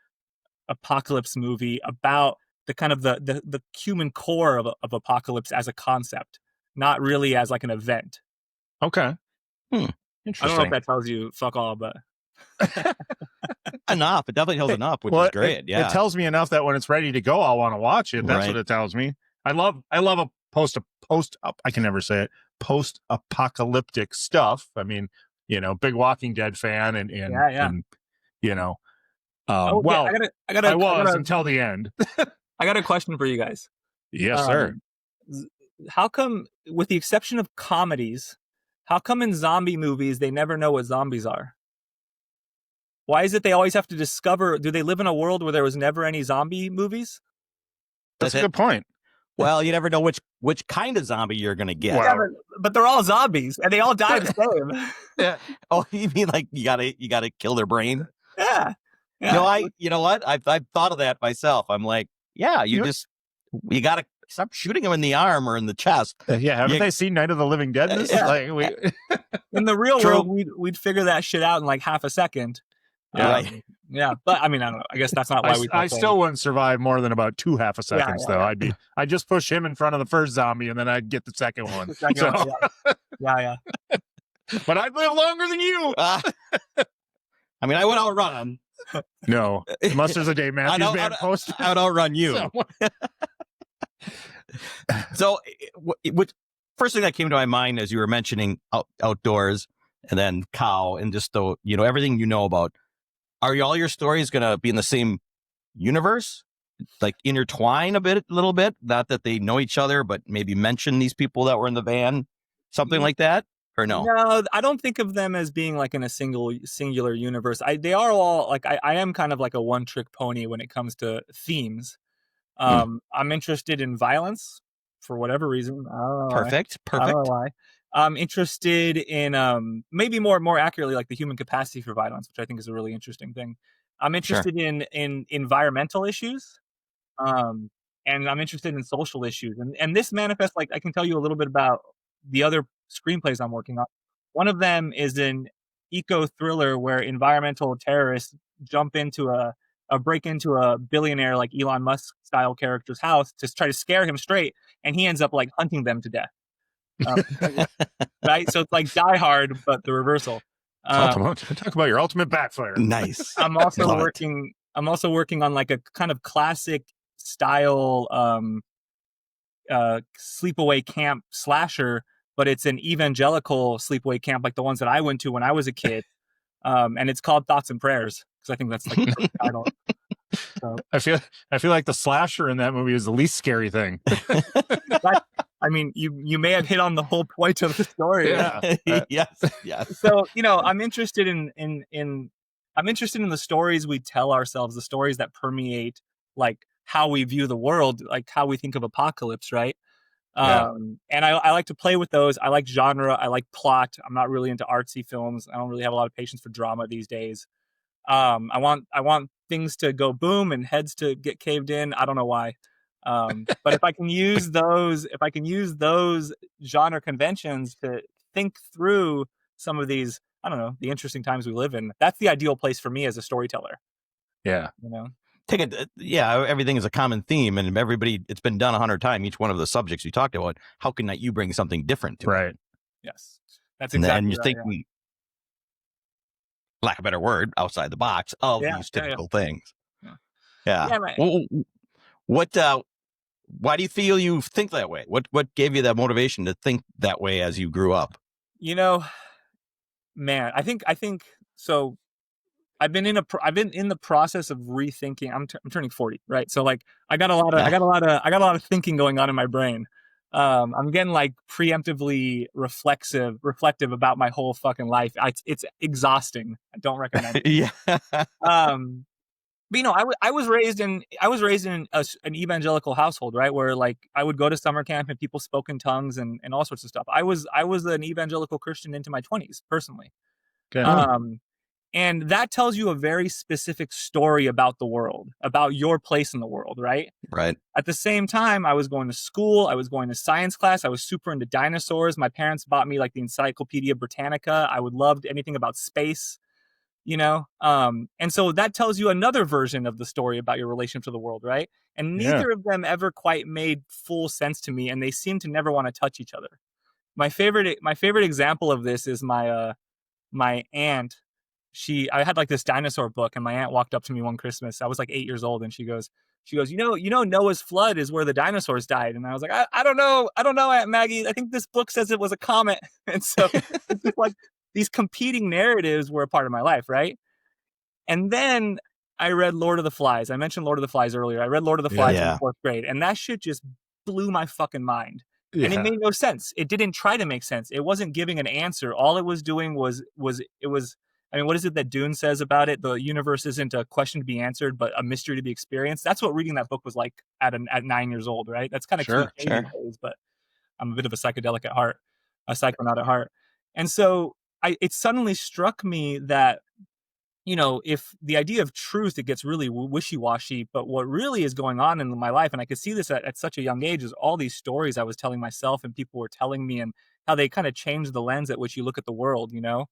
apocalypse movie about the kind of the human core of apocalypse as a concept, not really as like an event. Okay. Interesting. I don't know if that tells you fuck all, but enough. It definitely tells enough, which is great. It tells me enough that when it's ready to go, I'll want to watch it. That's what it tells me. I love a I can never say it. Post-apocalyptic stuff. I mean, big Walking Dead fan, and I was until the end. I got a question for you guys. Yes, sir. How come, with the exception of comedies, how come in zombie movies they never know what zombies are? Why is it they always have to discover? Do they live in a world where there was never any zombie movies? That's a good point. Well, you never know which kind of zombie you're going to get. Wow. Yeah, but they're all zombies and they all die the same. Yeah. Oh, you mean like you gotta kill their brain? Yeah. You know what? I've thought of that myself. I'm like, yeah, you gotta stop shooting them in the arm or in the chest. Yeah, haven't they seen Night of the Living Dead? In the real True. world, we'd figure that shit out in like half a second. Right. Yeah, but I mean, I don't know. I guess that's not why I still wouldn't survive more than about 2 half a seconds, though. I'd just push him in front of the first zombie, and then I'd get the second one. Yeah. But I'd live longer than you. I mean, I would outrun him. No, unless there's a Dave Matthews Band poster. I'd outrun you. So, first thing that came to my mind as you were mentioning outdoors, and then cow, and just everything you know about. Are all your stories going to be in the same universe? Like intertwine a little bit? Not that they know each other, but maybe mention these people that were in the van, something like that? Or no? No, I don't think of them as being like in a singular universe. They are all like, I am kind of like a one-trick pony when it comes to themes. I'm interested in violence for whatever reason. I don't know Perfect. I don't know why. I'm interested in maybe more accurately, like the human capacity for violence, which I think is a really interesting thing. I'm interested in environmental issues, and I'm interested in social issues. And this manifests, like I can tell you a little bit about the other screenplays I'm working on. One of them is an eco thriller where environmental terrorists break into a billionaire like Elon Musk style character's house to try to scare him straight, and he ends up like hunting them to death. Right, so it's like Die Hard, but the reversal. Talk about your ultimate backfire. Nice. I'm also working on like a kind of classic style sleepaway camp slasher, but it's an evangelical sleepaway camp like the ones that I went to when I was a kid, and it's called Thoughts and Prayers because I think that's like the title. So. I feel like the slasher in that movie is the least scary thing. I mean, you may have hit on the whole point of the story. Yeah. Yes. So, I'm interested in the stories we tell ourselves, the stories that permeate like how we view the world, like how we think of apocalypse, right? And I like to play with those. I like genre. I like plot. I'm not really into artsy films. I don't really have a lot of patience for drama these days. I want things to go boom and heads to get caved in. I don't know why. But if I can use those genre conventions to think through some of these, I don't know, the interesting times we live in, that's the ideal place for me as a storyteller. Yeah. Everything is a common theme, and it's been done 100 times, each one of the subjects you talked about. How can you bring something different to it? Yes. That's exactly and you're right, thinking, lack of a better word, outside the box of these typical things. Yeah. Right. Why do you feel you think that way? What gave you that motivation to think that way as you grew up? Man, I think so. I've been in the process of rethinking. I'm turning 40, right? So like I got a lot of thinking going on in my brain. I'm getting like preemptively reflective about my whole fucking life. It's exhausting. I don't recommend it. Yeah. But I was raised in an evangelical household, right? Where like I would go to summer camp and people spoke in tongues and all sorts of stuff. I was an evangelical Christian into my 20s personally. Okay. And that tells you a very specific story about the world, about your place in the world, right? Right. At the same time, I was going to school. I was going to science class. I was super into dinosaurs. My parents bought me like the Encyclopedia Britannica. I would love anything about space, and so that tells you another version of the story about your relationship to the world, right? And neither of them ever quite made full sense to me, and they seem to never want to touch each other. My favorite example of this is my aunt. I had like this dinosaur book, and my aunt walked up to me one Christmas. I was like 8 years old, and she goes, Noah's flood is where the dinosaurs died. And I was like, I don't know, Aunt Maggie. I think this book says it was a comet. And so it's just like these competing narratives were a part of my life, right? And then I read Lord of the Flies. I mentioned Lord of the Flies earlier. I read Lord of the Flies in 4th grade, and that shit just blew my fucking mind. Yeah. And it made no sense. It didn't try to make sense. It wasn't giving an answer. All it was doing was it was I mean, what is it that Dune says about it? The universe isn't a question to be answered, but a mystery to be experienced. That's what reading that book was like at 9 years old, right? That's kind of Sure, cliche these days, but I'm a bit of a psychedelic at heart, a psychonaut at heart. And so it suddenly struck me that, you know, if the idea of truth, it gets really wishy-washy, but what really is going on in my life, and I could see this at such a young age, is all these stories I was telling myself and people were telling me, and how they kind of change the lens at which you look at the world, you know?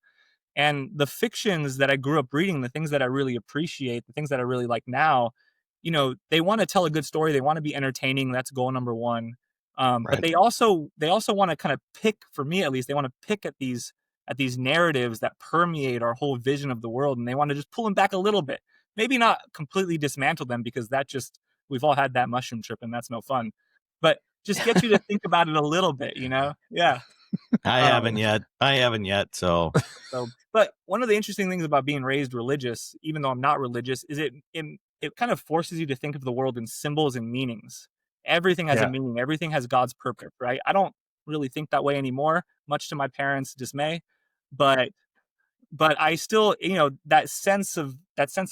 And the fictions that I grew up reading, the things that I really appreciate, the things that I really like now, you know, they want to tell a good story. They want to be entertaining. That's goal number one. But they also want to kind of pick, for me at least, they want to pick at these narratives that permeate our whole vision of the world, and they want to just pull them back a little bit. Maybe not completely dismantle them, because we've all had that mushroom trip, and that's no fun. But just get you to think about it a little bit, you know? Yeah. I haven't yet. So, but one of the interesting things about being raised religious, even though I'm not religious, is it kind of forces you to think of the world in symbols and meanings. Everything has a meaning. Everything has God's purpose, right? I don't really think that way anymore, much to my parents' dismay. But I still, you know, that sense of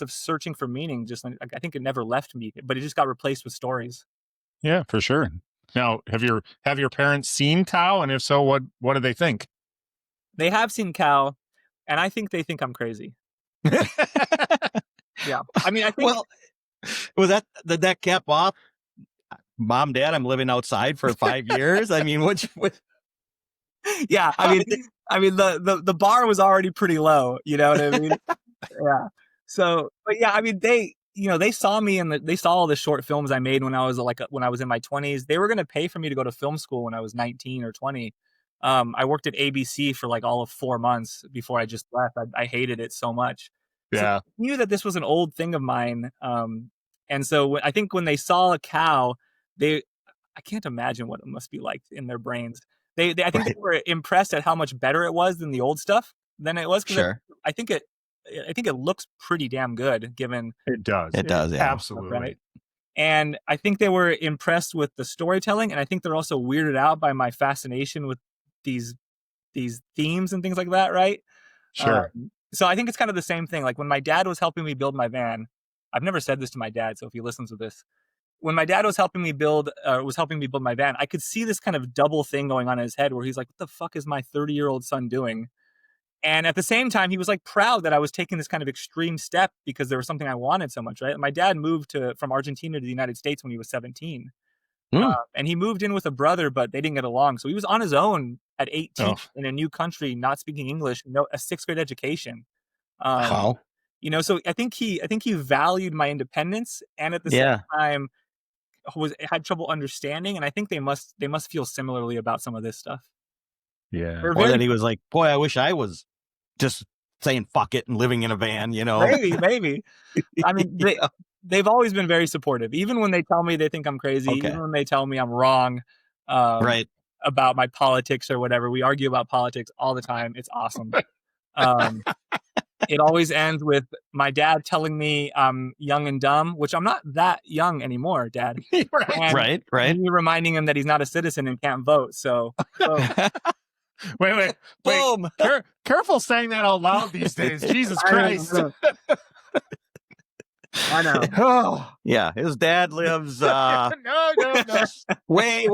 searching for meaning, just I think it never left me, but it just got replaced with stories. Yeah, for sure. Now, have your parents seen Cow? And if so, what do they think? They have seen Cow, and I think they think I'm crazy. Yeah. I mean, I think... Well, did that cap off? Mom, Dad, I'm living outside for 5 years. I mean, what? Yeah. I mean, the bar was already pretty low. You know what I mean? Yeah. So, but yeah, I mean, they saw me and they saw all the short films I made when I was in my 20s. They were going to pay for me to go to film school when I was 19 or 20. I worked at ABC for like all of 4 months before I just left. I hated it so much. Yeah. So I knew that this was an old thing of mine. And so I think when they saw a Cow, I can't imagine what it must be like in their brains. I think they were impressed at how much better it was than the old stuff than it was. Sure. I think it looks pretty damn good, given it does. It does, yeah. Absolutely. Right. And I think they were impressed with the storytelling, and I think they're also weirded out by my fascination with these themes and things like that, right? Sure. So I think it's kind of the same thing. Like when my dad was helping me build my van, I've never said this to my dad, so if he listens to this, when my dad was helping me build my van, I could see this kind of double thing going on in his head where he's like, what the fuck is my 30-year-old son doing? And at the same time, he was like proud that I was taking this kind of extreme step because there was something I wanted so much, right? My dad moved from Argentina to the United States when he was 17. And he moved in with a brother, but they didn't get along. So he was on his own at 18 in a new country, not speaking English, a 6th grade education. Wow. You know, so I think he valued my independence, and at the same time had trouble understanding. And I think they must feel similarly about some of this stuff. Yeah. Or then he was like, boy, I wish I was just saying fuck it and living in a van, you know? Maybe. I mean, they've always been very supportive. Even when they tell me they think I'm crazy, even when they tell me I'm wrong about my politics or whatever. We argue about politics all the time. It's awesome. It always ends with my dad telling me I'm young and dumb, which I'm not that young anymore, Dad. Right. And me reminding him that he's not a citizen and can't vote. So wait. Boom. Careful saying that out loud these days. Jesus Christ. I know. Oh. Yeah, his dad lives No. way.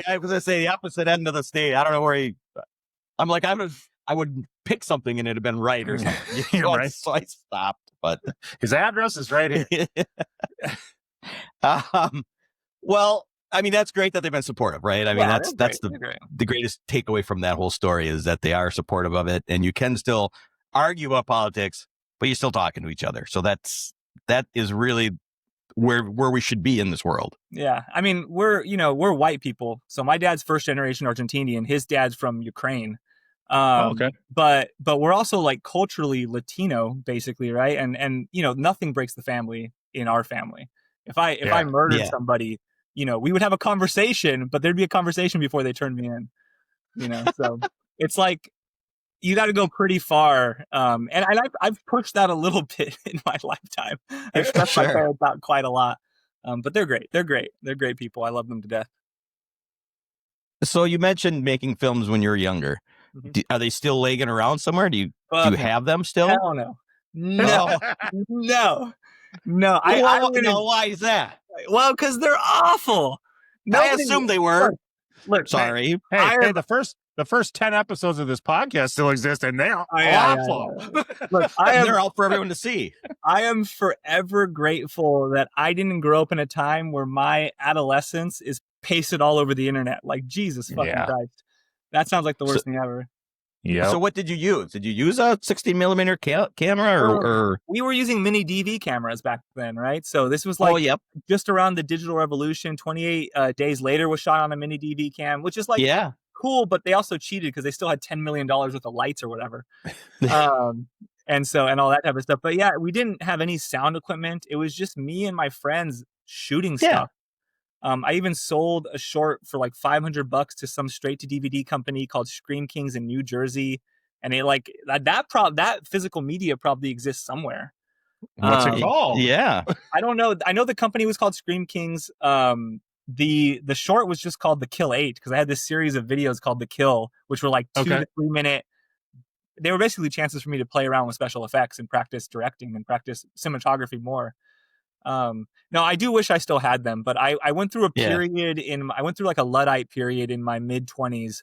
I was gonna say the opposite end of the state. I don't know where I'm like, I would pick something and it'd have been right or something. You know, Right. So I stopped. But His address is right here. Well, I mean, that's great that they've been supportive, right? I mean, that's great. the greatest takeaway from that whole story is that they are supportive of it, and you can still argue about politics, but you're still talking to each other. So that is really where we should be in this world. Yeah. I mean, we're white people. So my dad's first generation Argentinian, his dad's from Ukraine. Okay. But we're also like culturally Latino, basically, right? And nothing breaks the family in our family. If I murdered somebody, we would have a conversation, but there'd be a conversation before they turned me in. So it's like you got to go pretty far. And I've pushed that a little bit in my lifetime. I've stressed my parents out quite a lot. But they're great. They're great people. I love them to death. So you mentioned making films when you were younger. Mm-hmm. Are they still lagging around somewhere? Do you Do you have them still? Hell no. No. No. Why is that? Well, because they're awful. I assumed they were. Look, sorry. Hey, the first 10 episodes of this podcast still exist, and they're awful. Look, they're out for everyone to see. I am forever grateful that I didn't grow up in a time where my adolescence is pasted all over the internet. Like, Jesus fucking Christ. That sounds like the worst thing ever. Yeah. So what did you use? Did you use a 16 millimeter camera or? We were using mini DV cameras back then, right? So this was like just around the digital revolution. 28 days later was shot on a mini DV cam, which is like cool, but they also cheated because they still had $10 million worth of lights or whatever. And all that type of stuff. But yeah, we didn't have any sound equipment. It was just me and my friends shooting stuff. I even sold a short for like $500 to some straight to DVD company called Scream Kings in New Jersey. And it like that physical media probably exists somewhere. What's it called? Yeah. I don't know. I know the company was called Scream Kings. The short was just called The Kill 8 because I had this series of videos called The Kill, which were like 2 to 3 minute. They were basically chances for me to play around with special effects and practice directing and practice cinematography more. No, I do wish I still had them, but I went through a period I went through like a Luddite period in my mid 20s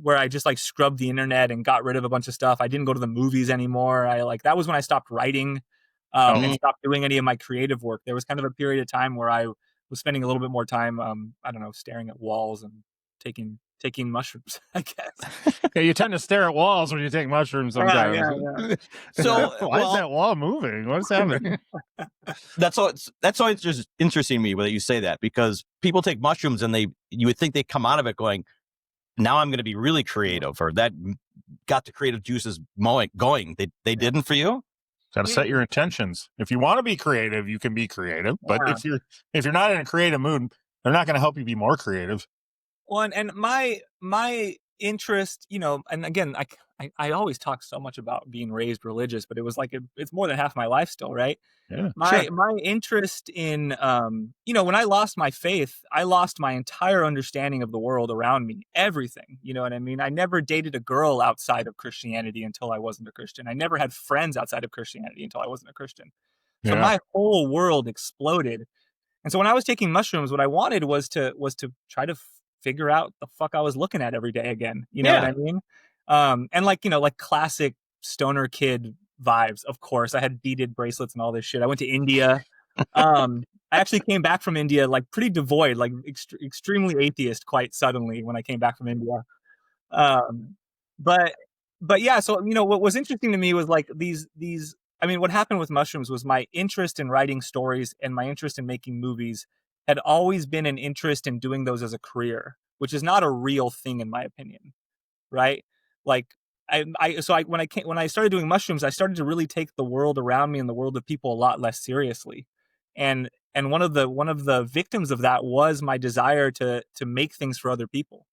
where I just like scrubbed the internet and got rid of a bunch of stuff. I didn't go to the movies anymore. That was when I stopped writing, and stopped doing any of my creative work. There was kind of a period of time where I was spending a little bit more time, I don't know, staring at walls and taking mushrooms, I guess. Yeah, you tend to stare at walls when you take mushrooms sometimes. Yeah. So why is that wall moving? What's happening? That's always just interesting to me that you say that, because people take mushrooms and you would think they come out of it going, now I'm going to be really creative, or that got the creative juices going. They didn't for you? Got to set your intentions. If you want to be creative, you can be creative. But if you're not in a creative mood, they're not going to help you be more creative. Well, and my interest, and again, I always talk so much about being raised religious, but it was like it's more than half my life still, right? Yeah. My interest in, when I lost my faith, I lost my entire understanding of the world around me, everything. You know what I mean? I never dated a girl outside of Christianity until I wasn't a Christian. I never had friends outside of Christianity until I wasn't a Christian. So my whole world exploded. And so when I was taking mushrooms, what I wanted was to try to figure out the fuck I was looking at every day again. You know what I mean? And like classic stoner kid vibes. Of course, I had beaded bracelets and all this shit. I went to India. I actually came back from India like pretty devoid, like extremely atheist quite suddenly when I came back from India. But yeah, so what was interesting to me was like these what happened with mushrooms was my interest in writing stories and my interest in making movies had always been an interest in doing those as a career, which is not a real thing in my opinion, right? Like when I started doing mushrooms, I started to really take the world around me and the world of people a lot less seriously, and one of the victims of that was my desire to make things for other people.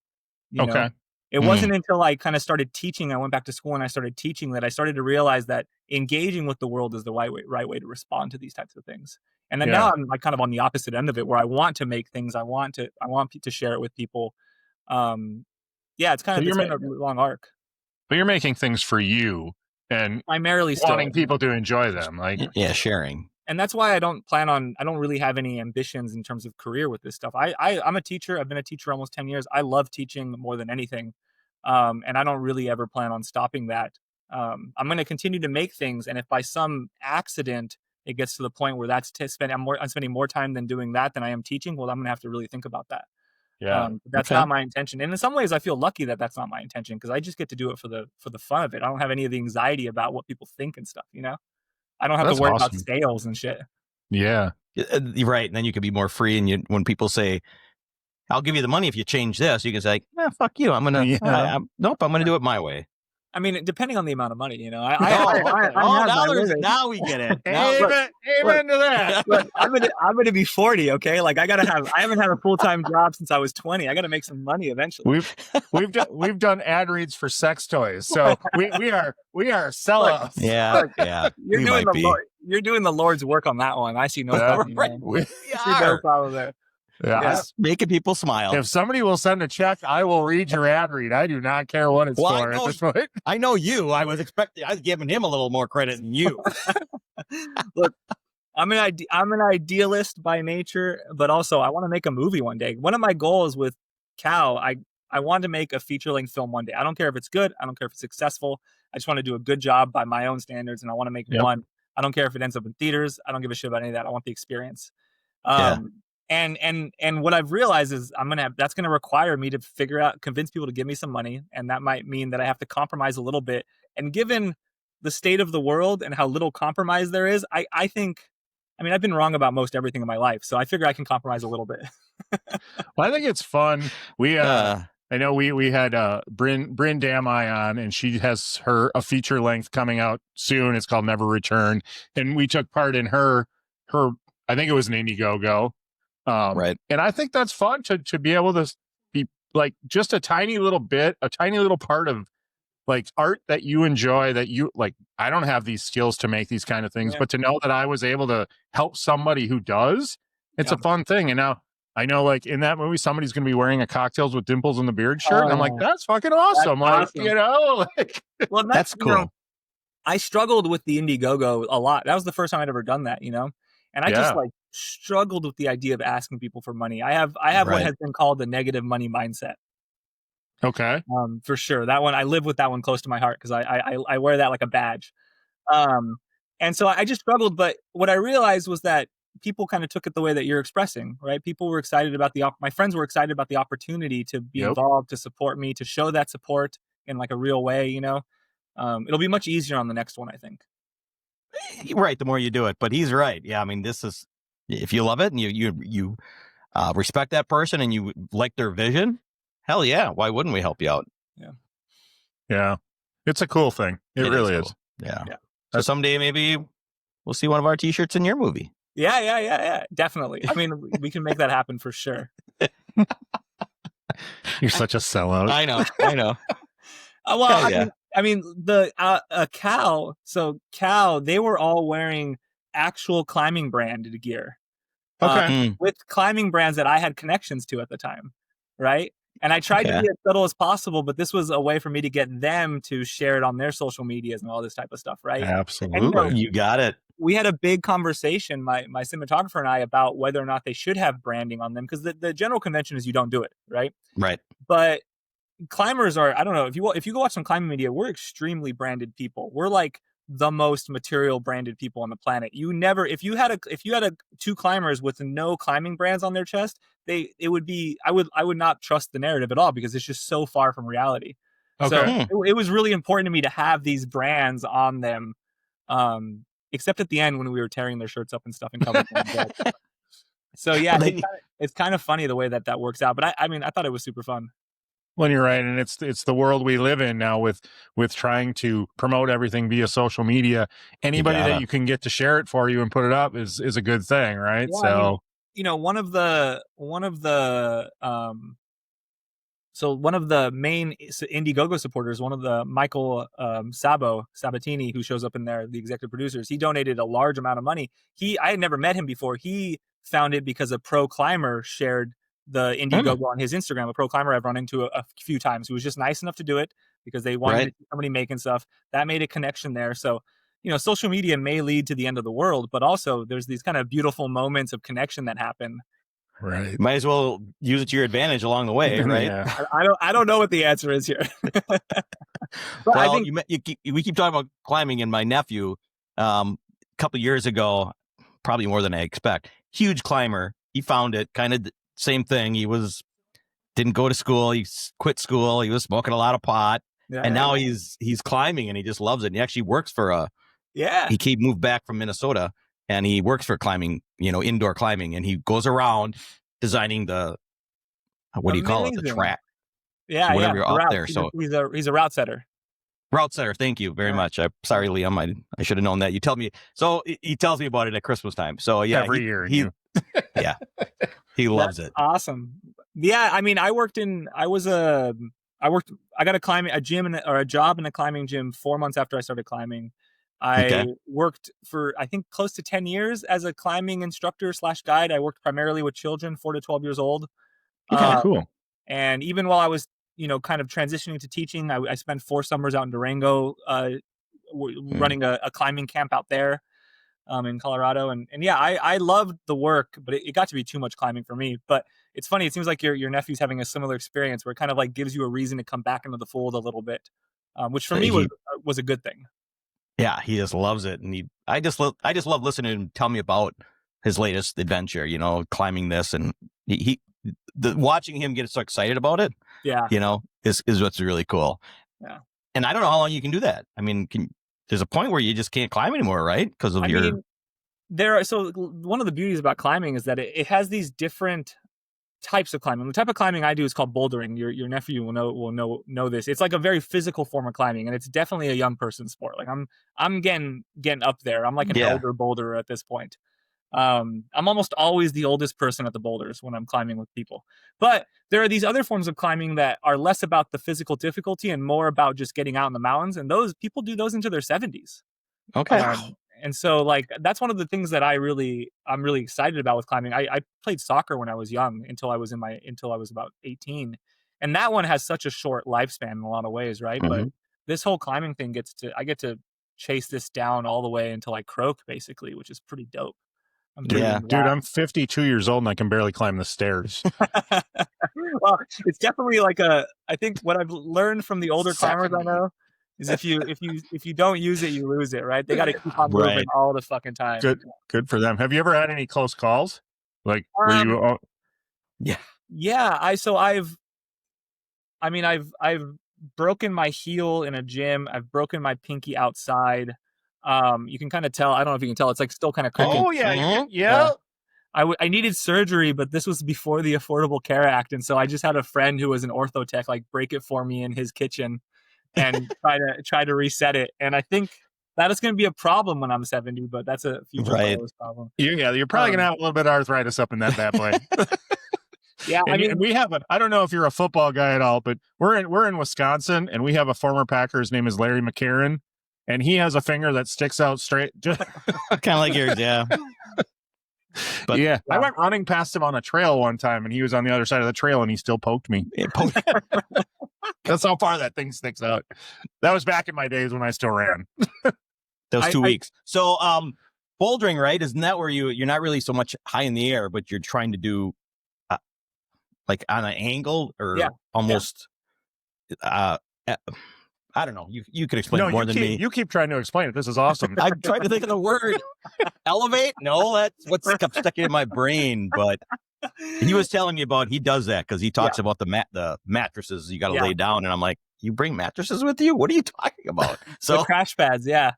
You know? It wasn't until I kind of started teaching, I went back to school and I started teaching, that I started to realize that engaging with the world is the right way to respond to these types of things. And then now I'm like kind of on the opposite end of it, where I want to make things, I want to share it with people. It's kind of it's been a long arc. But you're making things for you and primarily wanting people to enjoy them, like sharing. And that's why I don't really have any ambitions in terms of career with this stuff. I'm a teacher. I've been a teacher almost 10 years. I love teaching more than anything. And I don't really ever plan on stopping that. I'm going to continue to make things. And if by some accident it gets to the point where I'm spending more time than doing that than I am teaching, well, I'm going to have to really think about that. Yeah. That's not my intention. And in some ways I feel lucky that that's not my intention, because I just get to do it for the fun of it. I don't have any of the anxiety about what people think and stuff, I don't have to worry about sales and shit. Yeah. You're right. And then you can be more free. And when people say, I'll give you the money if you change this, you can say, fuck you. I'm going to, nope, I'm going to do it my way. I mean, depending on the amount of money, now we get it. Amen to that. Look, I'm gonna be 40. Okay, like I haven't had a full-time job since I was 20. I got to make some money eventually. We've done ad reads for sex toys, so we are sell-offs. Yeah. You're doing the Lord's work on that one. I see no problem. Right. No problem there. Yeah. Just making people smile. If somebody will send a check, I will read your ad read. I do not care what it's Well, for at this point. I know you. I was giving him a little more credit than you. Look, I'm an idealist by nature, but also I want to make a movie one day. One of my goals with Cal, I want to make a feature-length film one day. I don't care if it's good. I don't care if it's successful. I just want to do a good job by my own standards, and I want to make one. I don't care if it ends up in theaters. I don't give a shit about any of that. I want the experience. And what I've realized is that's gonna require me to convince people to give me some money, and that might mean that I have to compromise a little bit. And given the state of the world and how little compromise there is, I think, I mean, I've been wrong about most everything in my life, so I figure I can compromise a little bit. Well, I think it's fun. I know we had Bryn Damai on, and she has a feature length coming out soon. It's called Never Return, and we took part in her. I think it was an Indiegogo, right? And I think that's fun to be able to be like just a tiny little part of like art that you enjoy. That you like. I don't have these skills to make these kind of things, but to know that I was able to help somebody who does, it's a fun thing. And now, I know, like in that movie, somebody's going to be wearing a Cocktails with Dimples and the Beard shirt. And I'm like, that's fucking awesome. Well, that's cool. I struggled with the Indiegogo a lot. That was the first time I'd ever done that, and I just like struggled with the idea of asking people for money. I have what has been called the negative money mindset. Okay. For sure. That one, I live with that one close to my heart because I wear that like a badge. And so I just struggled. But what I realized was that people kind of took it the way that you're expressing, right? People were excited about my friends were excited about the opportunity to be involved, to support me, to show that support in like a real way, It'll be much easier on the next one, I think. Right. The more you do it, but he's right. Yeah. I mean, this is, if you love it and you respect that person and you like their vision, hell yeah. Why wouldn't we help you out? Yeah. Yeah. It's a cool thing. It really is. Cool. Yeah. So someday maybe we'll see one of our t-shirts in your movie. Yeah. Definitely. I mean, we can make that happen for sure. You're such a sellout. I know. Well, I mean, the Cal. So Cal, they were all wearing actual climbing branded gear. Okay. With climbing brands that I had connections to at the time, right? And I tried to be as subtle as possible, but this was a way for me to get them to share it on their social medias and all this type of stuff, right? Absolutely. And, you got it. We had a big conversation, my cinematographer and I, about whether or not they should have branding on them, because the general convention is you don't do it, right? Right. But climbers are, I don't know, if you go watch some climbing media, we're extremely branded people. We're like the most material branded people on the planet. If you had two climbers with no climbing brands on their chest, I would not trust the narrative at all, because it's just so far from reality. Okay. So it was really important to me to have these brands on them, except at the end when we were tearing their shirts up and stuff and covering them. So yeah, it's kind of funny the way that works out. But I mean, I thought it was super fun. Well, you're right, and it's the world we live in now with trying to promote everything via social media. Anybody that you can get to share it for you and put it up is a good thing, right? Yeah, so one of the main Indiegogo supporters, one of the Michael Sabatini, who shows up in there, the executive producers, he donated a large amount of money. I had never met him before. He found it because a pro climber shared the Indiegogo on his Instagram, a pro climber I've run into a few times, who was just nice enough to do it because they wanted to see somebody making stuff. That made a connection there. So, social media may lead to the end of the world, but also there's these kind of beautiful moments of connection that happen. Right. Might as well use it to your advantage along the way, right? Yeah. I don't know what the answer is here. Well, I think we keep talking about climbing, and my nephew, a couple of years ago, probably more than I expect, huge climber. He found it kind of same thing. He didn't go to school. He quit school. He was smoking a lot of pot, and now he's climbing, and he just loves it. And he actually works for he moved back from Minnesota, and he works for climbing, indoor climbing, and he goes around designing the, what do you call it? The track. Yeah. Whenever you're up there. He's a route setter. Route setter. Thank you very much. I'm sorry, Liam. I should have known that. You tell me. So he tells me about it at Christmas time. So yeah, every year. Yeah. He loves it. Awesome. Yeah. I mean, I got a job in a climbing gym 4 months after I started climbing. I worked for, I think, close to 10 years as a climbing instructor / guide. I worked primarily with children, 4 to 12 years old. Okay, cool. And even while I was, kind of transitioning to teaching, I spent 4 summers out in Durango, running a climbing camp out there in Colorado. And yeah, I loved the work, but it got to be too much climbing for me. But it's funny. It seems like your nephew's having a similar experience where it kind of like gives you a reason to come back into the fold a little bit, which for me was a good thing. Yeah, he just loves it, and I just love listening to him tell me about his latest adventure. Climbing this, and watching him get so excited about it. Yeah, is what's really cool. Yeah, and I don't know how long you can do that. I mean, there's a point where you just can't climb anymore, right? Because of so one of the beauties about climbing is that it has these different types of climbing. The type of climbing I do is called bouldering. Your nephew will know this. It's like a very physical form of climbing, and it's definitely a young person sport. Like I'm getting up there. I'm like an elder boulderer at this point. I'm almost always the oldest person at the boulders when I'm climbing with people. But there are these other forms of climbing that are less about the physical difficulty and more about just getting out in the mountains. And those people do those into their 70s. Okay. And so like that's one of the things that I'm really excited about with climbing. I played soccer when I was young until I was about 18. And that one has such a short lifespan in a lot of ways, right? Mm-hmm. But this whole climbing thing I get to chase this down all the way until I croak, basically, which is pretty dope. Dude, I'm 52 years old and I can barely climb the stairs. Well, it's definitely like I think what I've learned from the older climbers I know is if you don't use it, you lose it, right? They got to keep on moving all the fucking time. Good for them. Have you ever had any close calls? Like were you? Yeah. I've broken my heel in a gym. I've broken my pinky outside. You can kind of tell. I don't know if you can tell. It's like still kind of crooked. Oh yeah, yeah. I needed surgery, but this was before the Affordable Care Act, and so I just had a friend who was an ortho tech like break it for me in his kitchen and try to reset it. And I think that is going to be a problem when I'm 70, but that's a future problem. Yeah, you're probably gonna have a little bit of arthritis up in that bad boy. Yeah, and we have I don't know if you're a football guy at all, but we're in Wisconsin, and we have a former Packer. His name is Larry McCarron. And he has a finger that sticks out straight. Just kind of like yours, yeah. But yeah, I went running past him on a trail one time, and he was on the other side of the trail, and he still poked me. That's how far that thing sticks out. That was back in my days when I still ran. That was 2 weeks. So, bouldering, right? Isn't that where you're not really so much high in the air, but you're trying to do like on an angle or almost I don't know. You could explain it more than me. You keep trying to explain it. This is awesome. I'm trying to think of the word. Elevate? No, that's what's kept sticking in my brain. But he was telling me about he does that because he talks about the mattresses you got to lay down, and I'm like, you bring mattresses with you? What are you talking about? So the crash pads, yeah.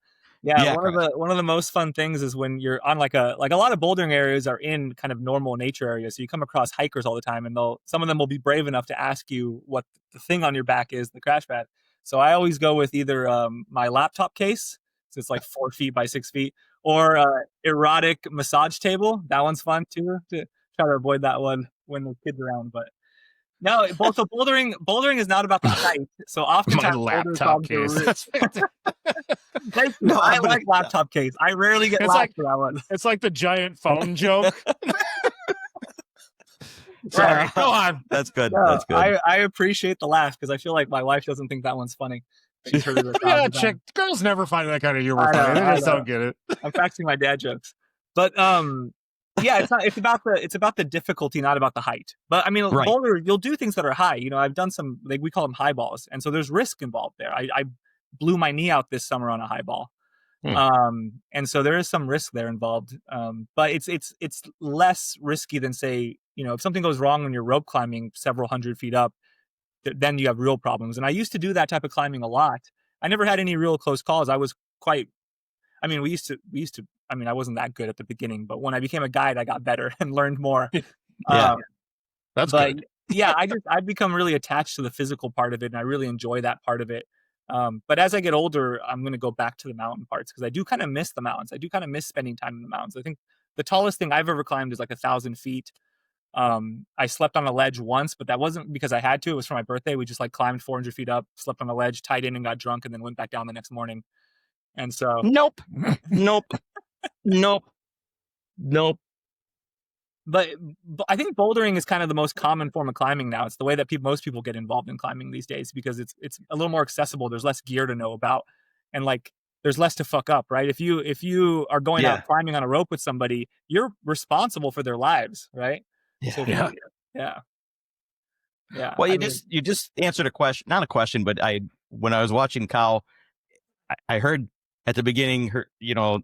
One of the most fun things is when you're on like a lot of bouldering areas are in kind of normal nature areas, so you come across hikers all the time, and some of them will be brave enough to ask you what the thing on your back is, the crash pad. So I always go with either my laptop case, so it's like 4 feet by 6 feet, or erotic massage table. That one's fun too, to try to avoid that one when the kids around. But no, so bouldering is not about the height. So oftentimes my laptop case. No, I like laptop case. I rarely get laughed for that one. It's like the giant phone joke. Sorry, go on. That's good. No, that's good. I appreciate the laugh because I feel like my wife doesn't think that one's funny. Girls never find that kind of humor funny. They just don't get it. I'm practicing my dad jokes, but yeah, it's about the difficulty, not about the height. But I mean, boulder, you'll do things that are high. I've done some, like we call them high balls, and so there's risk involved there. I blew my knee out this summer on a high ball. And so there is some risk there involved. But it's less risky than, say, if something goes wrong when you're rope climbing several hundred feet up, then you have real problems. And I used to do that type of climbing a lot. I never had any real close calls. I was we used to, I wasn't that good at the beginning, but when I became a guide, I got better and learned more. That's good. Yeah, I've become really attached to the physical part of it, and I really enjoy that part of it. But as I get older, I'm going to go back to the mountain parts because I do kind of miss the mountains. I do kind of miss spending time in the mountains. I think the tallest thing I've ever climbed is like 1,000 feet. I slept on a ledge once, but that wasn't because I had to. It was for my birthday. We just climbed 400 feet up, slept on a ledge, tied in and got drunk, and then went back down the next morning. And so, Nope. Nope. Nope. Nope. but I think bouldering is kind of the most common form of climbing now. It's the way that most people get involved in climbing these days because it's a little more accessible. There's less gear to know about, and like there's less to fuck up, right? If you are going out climbing on a rope with somebody, you're responsible for their lives, right? Yeah. So yeah. Well, you just answered a question, not a question, but when I was watching Kyle, I heard at the beginning,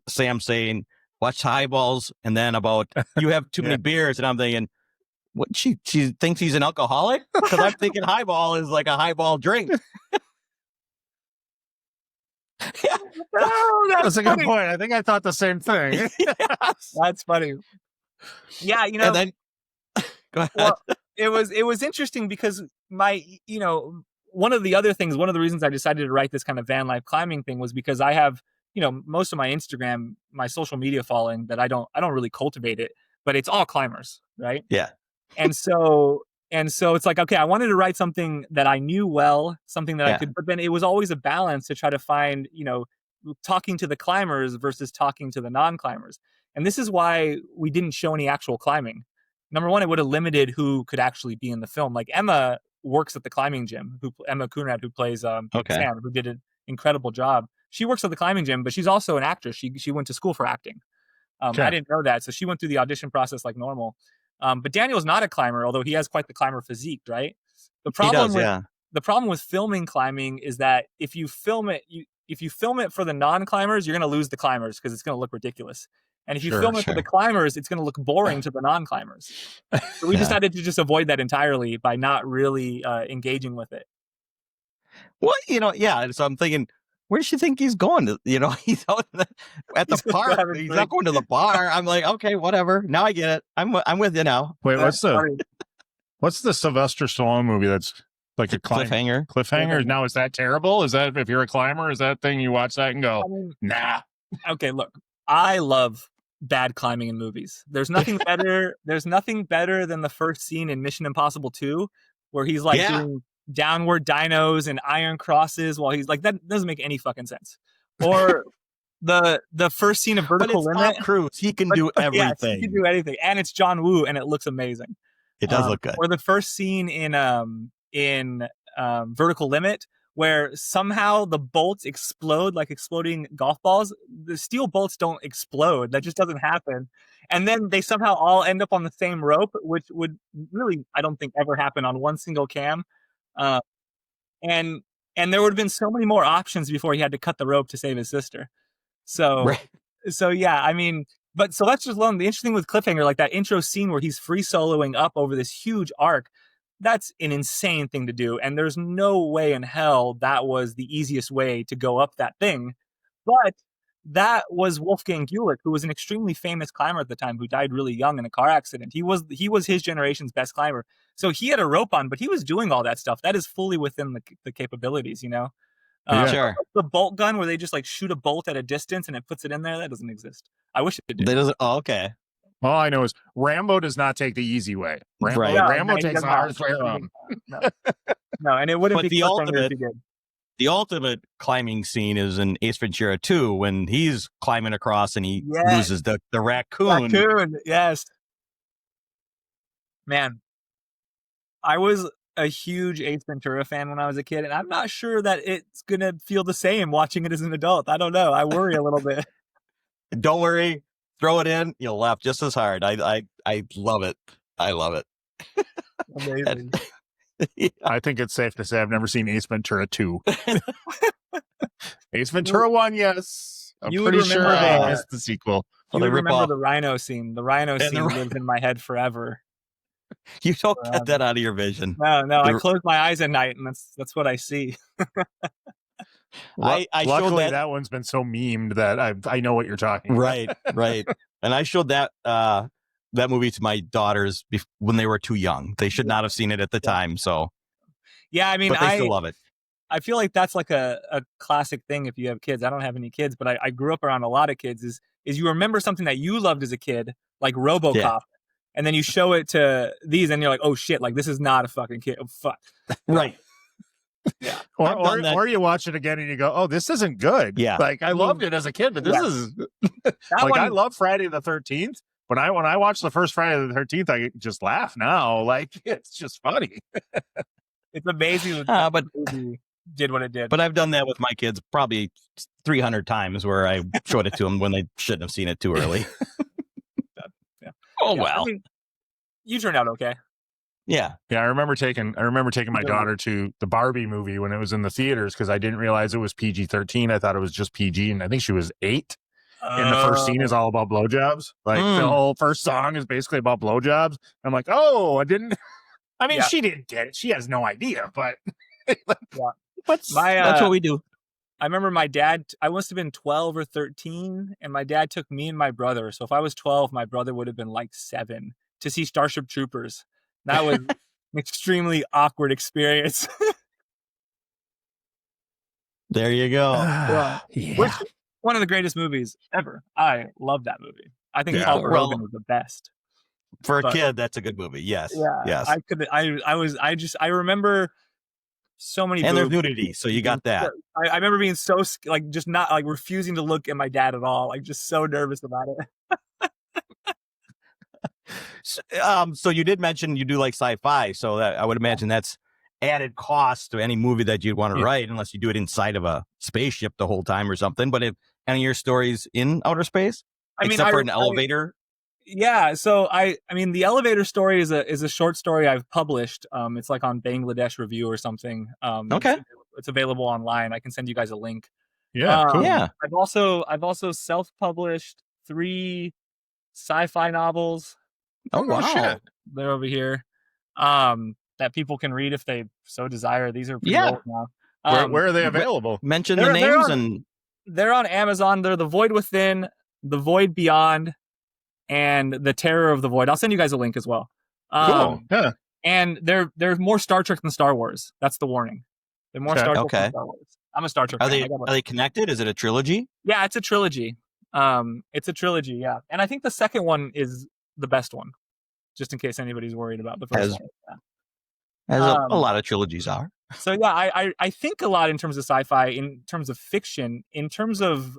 Sam saying, watch highballs, and then about you have too many beers, and I'm thinking, what? She thinks he's an alcoholic because I'm thinking highball is like a highball drink. That's a good point. I think I thought the same thing. Yes. That's funny. Yeah, And then go ahead. Well, it was interesting because one of the reasons I decided to write this kind of van life climbing thing was because I have, most of my Instagram, my social media following that I don't really cultivate it, but it's all climbers, right? Yeah. And so it's like, okay, I wanted to write something that I knew well, something that I could, but then it was always a balance to try to find, talking to the climbers versus talking to the non-climbers. And this is why we didn't show any actual climbing. Number one, it would have limited who could actually be in the film. Like Emma works at the climbing gym, Emma Coonrad, who plays Sam, who did an incredible job. She works at the climbing gym, but she's also an actress. She went to school for acting. I didn't know that. So she went through the audition process like normal. But Daniel's not a climber, although he has quite the climber physique, right? The problem with filming climbing is that if you film it for the non-climbers, you're going to lose the climbers because it's going to look ridiculous. And if you film it for the climbers, it's going to look boring to the non-climbers. So we decided to just avoid that entirely by not really engaging with it. Well, so I'm thinking, where does she think he's going to? He's out at the park. He's not going to the bar. I'm like, okay, whatever. Now I get it. I'm with you now. Wait, what's the Sylvester Stallone movie that's like a cliffhanger? Cliffhanger. Now, is that terrible? Is that, if you're a climber, is that thing you watch that and go, nah? Okay, look, I love bad climbing in movies. There's nothing better. There's nothing better than the first scene in Mission Impossible 2, where he's like doing downward dynos and iron crosses while he's like, that doesn't make any fucking sense. Or the first scene of Vertical Limit. Tom Cruise. He can do everything. Yes, he can do anything, and it's John Woo, and it looks amazing. It does look good. Or the first scene in Vertical Limit, where somehow the bolts explode like exploding golf balls. The steel bolts don't explode. That just doesn't happen. And then they somehow all end up on the same rope, which would really, I don't think, ever happen on one single cam. And there would have been so many more options before he had to cut the rope to save his sister. So yeah, I mean, but so let's just learn the interesting with Cliffhanger, like that intro scene where he's free soloing up over this huge arc. That's an insane thing to do. And there's no way in hell that was the easiest way to go up that thing. But that was Wolfgang Gulick, who was an extremely famous climber at the time, who died really young in a car accident. He was his generation's best climber. So he had a rope on, but he was doing all that stuff. That is fully within the capabilities, Sure. The bolt gun where they just like shoot a bolt at a distance and it puts it in there, that doesn't exist. I wish it did. That doesn't. Oh, okay. All I know is Rambo does not take the easy way. Rambo takes the hardest way around. No, and it wouldn't be the ultimate. The ultimate climbing scene is in Ace Ventura 2 when he's climbing across and he loses the raccoon. Raccoon, yes. Man, I was a huge Ace Ventura fan when I was a kid, and I'm not sure that it's going to feel the same watching it as an adult. I don't know. I worry a little bit. Don't worry. Throw it in. You'll laugh just as hard. I love it. I love it. Amazing. I think it's safe to say I've never seen Ace Ventura 2. Ace Ventura 1, yes. I'm pretty sure I missed the sequel. You would remember the rhino scene. The rhino scene lives in my head forever. You don't get that out of your vision. No. I close my eyes at night, and that's what I see. Luckily, that one's been so memed that I know what you're talking about. Right. And I showed that movie to my daughters when they were too young. They should not have seen it at the time. So, yeah, I mean, but they still love it. I feel like that's like a classic thing if you have kids. I don't have any kids, but I grew up around a lot of kids. Is you remember something that you loved as a kid, like RoboCop, and then you show it to these, and you're like, oh shit, like this is not a fucking kid. Oh, fuck. Right. Yeah. Or you watch it again and you go, oh, this isn't good. Yeah. Like I loved it as a kid, but this is like I love Friday the 13th. When I watched the first Friday the 13th, I just laugh now. Like it's just funny. It's amazing that but the movie did what it did. But I've done that with my kids probably 300 times where I showed it to them when they shouldn't have seen it too early. Yeah. Oh, Yeah, well. I mean, you turned out okay. Yeah. Yeah, I remember taking my daughter to the Barbie movie when it was in the theaters because I didn't realize it was PG-13. I thought it was just PG, and I think she was 8. And the first scene is all about blowjobs. Like the whole first song is basically about blowjobs. I'm like, oh, I didn't. I mean, she didn't get it. She has no idea, but that's what we do. I remember my dad, I must have been 12 or 13, and my dad took me and my brother. So if I was 12, my brother would have been like 7 to see Starship Troopers. That was an extremely awkward experience. There you go. Which, one of the greatest movies ever. I love that movie. I think Paul Verhoeven was the best. For a kid, that's a good movie. Yes. Yeah. Yes. I remember so many and boobs. There's nudity, so you got that. I remember being so just not like refusing to look at my dad at all, like just so nervous about it. So you did mention you do like sci-fi, so that I would imagine that's added cost to any movie that you'd want to write, unless you do it inside of a spaceship the whole time or something. But if any of your stories in outer space, except for an elevator. Yeah, so I mean, the elevator story is a short story I've published. It's like on Bangladesh Review or something. Okay, it's available online. I can send you guys a link. Yeah, cool. Yeah. I've also self-published 3 sci-fi novels. Oh wow, shit. They're over here. That people can read if they so desire. These are pretty old now. Where are they available? Mention the names they're on Amazon. They're The Void Within, The Void Beyond, and The Terror of the Void. I'll send you guys a link as well. Cool. Yeah. And they're more Star Trek than Star Wars. That's the warning. They're more Star Trek than Star Wars. I'm a Star Trek fan. Are they connected? Is it a trilogy? Yeah, it's a trilogy. It's a trilogy, yeah. And I think the second one is the best one, just in case anybody's worried about the first one. Yeah. As a lot of trilogies are. So yeah, I think a lot in terms of sci-fi, in terms of fiction, in terms of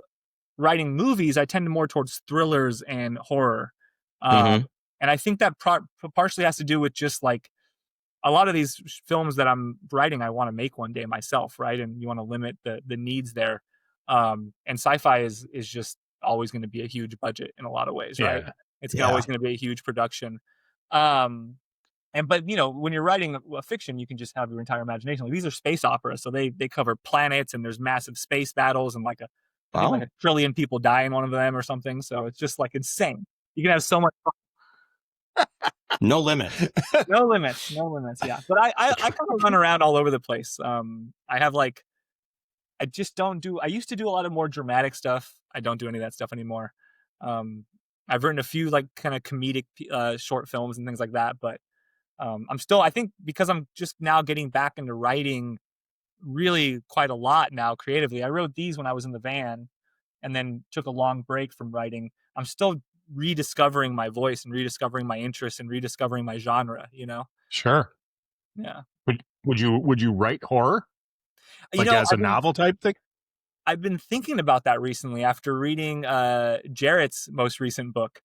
writing movies, I tend more towards thrillers and horror. And I think that partially has to do with just like a lot of these films that I'm writing, I want to make one day myself, right? And you want to limit the needs there. And sci-fi is just always going to be a huge budget in a lot of ways, right? It's always going to be a huge production. But you know, when you're writing a fiction, you can just have your entire imagination. Like, these are space operas, so they cover planets, and there's massive space battles, and like a trillion people die in one of them or something. So it's just like insane. You can have so much fun. No limit. No limits. Yeah, but I kind of run around all over the place. I have like, I just don't do. I used to do a lot of more dramatic stuff. I don't do any of that stuff anymore. I've written a few like kind of comedic short films and things like that, but I think because I'm just now getting back into writing really quite a lot now creatively. I wrote these when I was in the van and then took a long break from writing. I'm still rediscovering my voice and rediscovering my interests and rediscovering my genre, you know? Sure. Yeah. Would you write horror? Like as a novel type thing? I've been thinking about that recently after reading Jarrett's most recent book.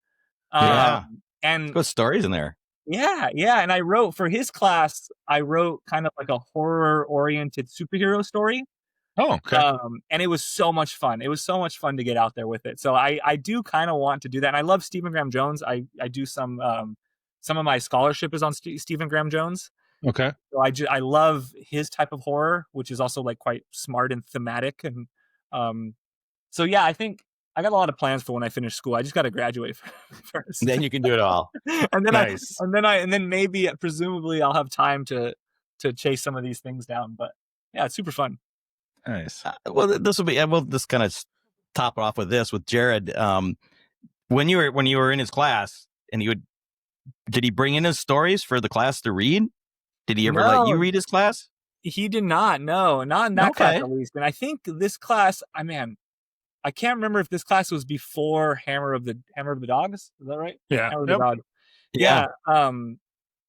And good stories in there. Yeah. And I wrote for his class, kind of like a horror-oriented superhero story. Oh, okay. And it was so much fun. It was so much fun to get out there with it. So I do kind of want to do that. And I love Stephen Graham Jones. I do some of my scholarship is on Stephen Graham Jones. Okay. So I love his type of horror, which is also like quite smart and thematic. And so yeah, I think I got a lot of plans for when I finish school. I just got to graduate first. Then you can do it all. And then maybe presumably I'll have time to chase some of these things down. But yeah, it's super fun. Nice. Well, this will be. We'll just kind of top it off with this with Jared. When you were in his class, and did he bring in his stories for the class to read? Did he ever let you read his class? He did not. No, not in that class at least. And I think this class, I can't remember if this class was before Hammer of the Dogs. Is that right? Yeah. Hammer of the Dog. Yeah.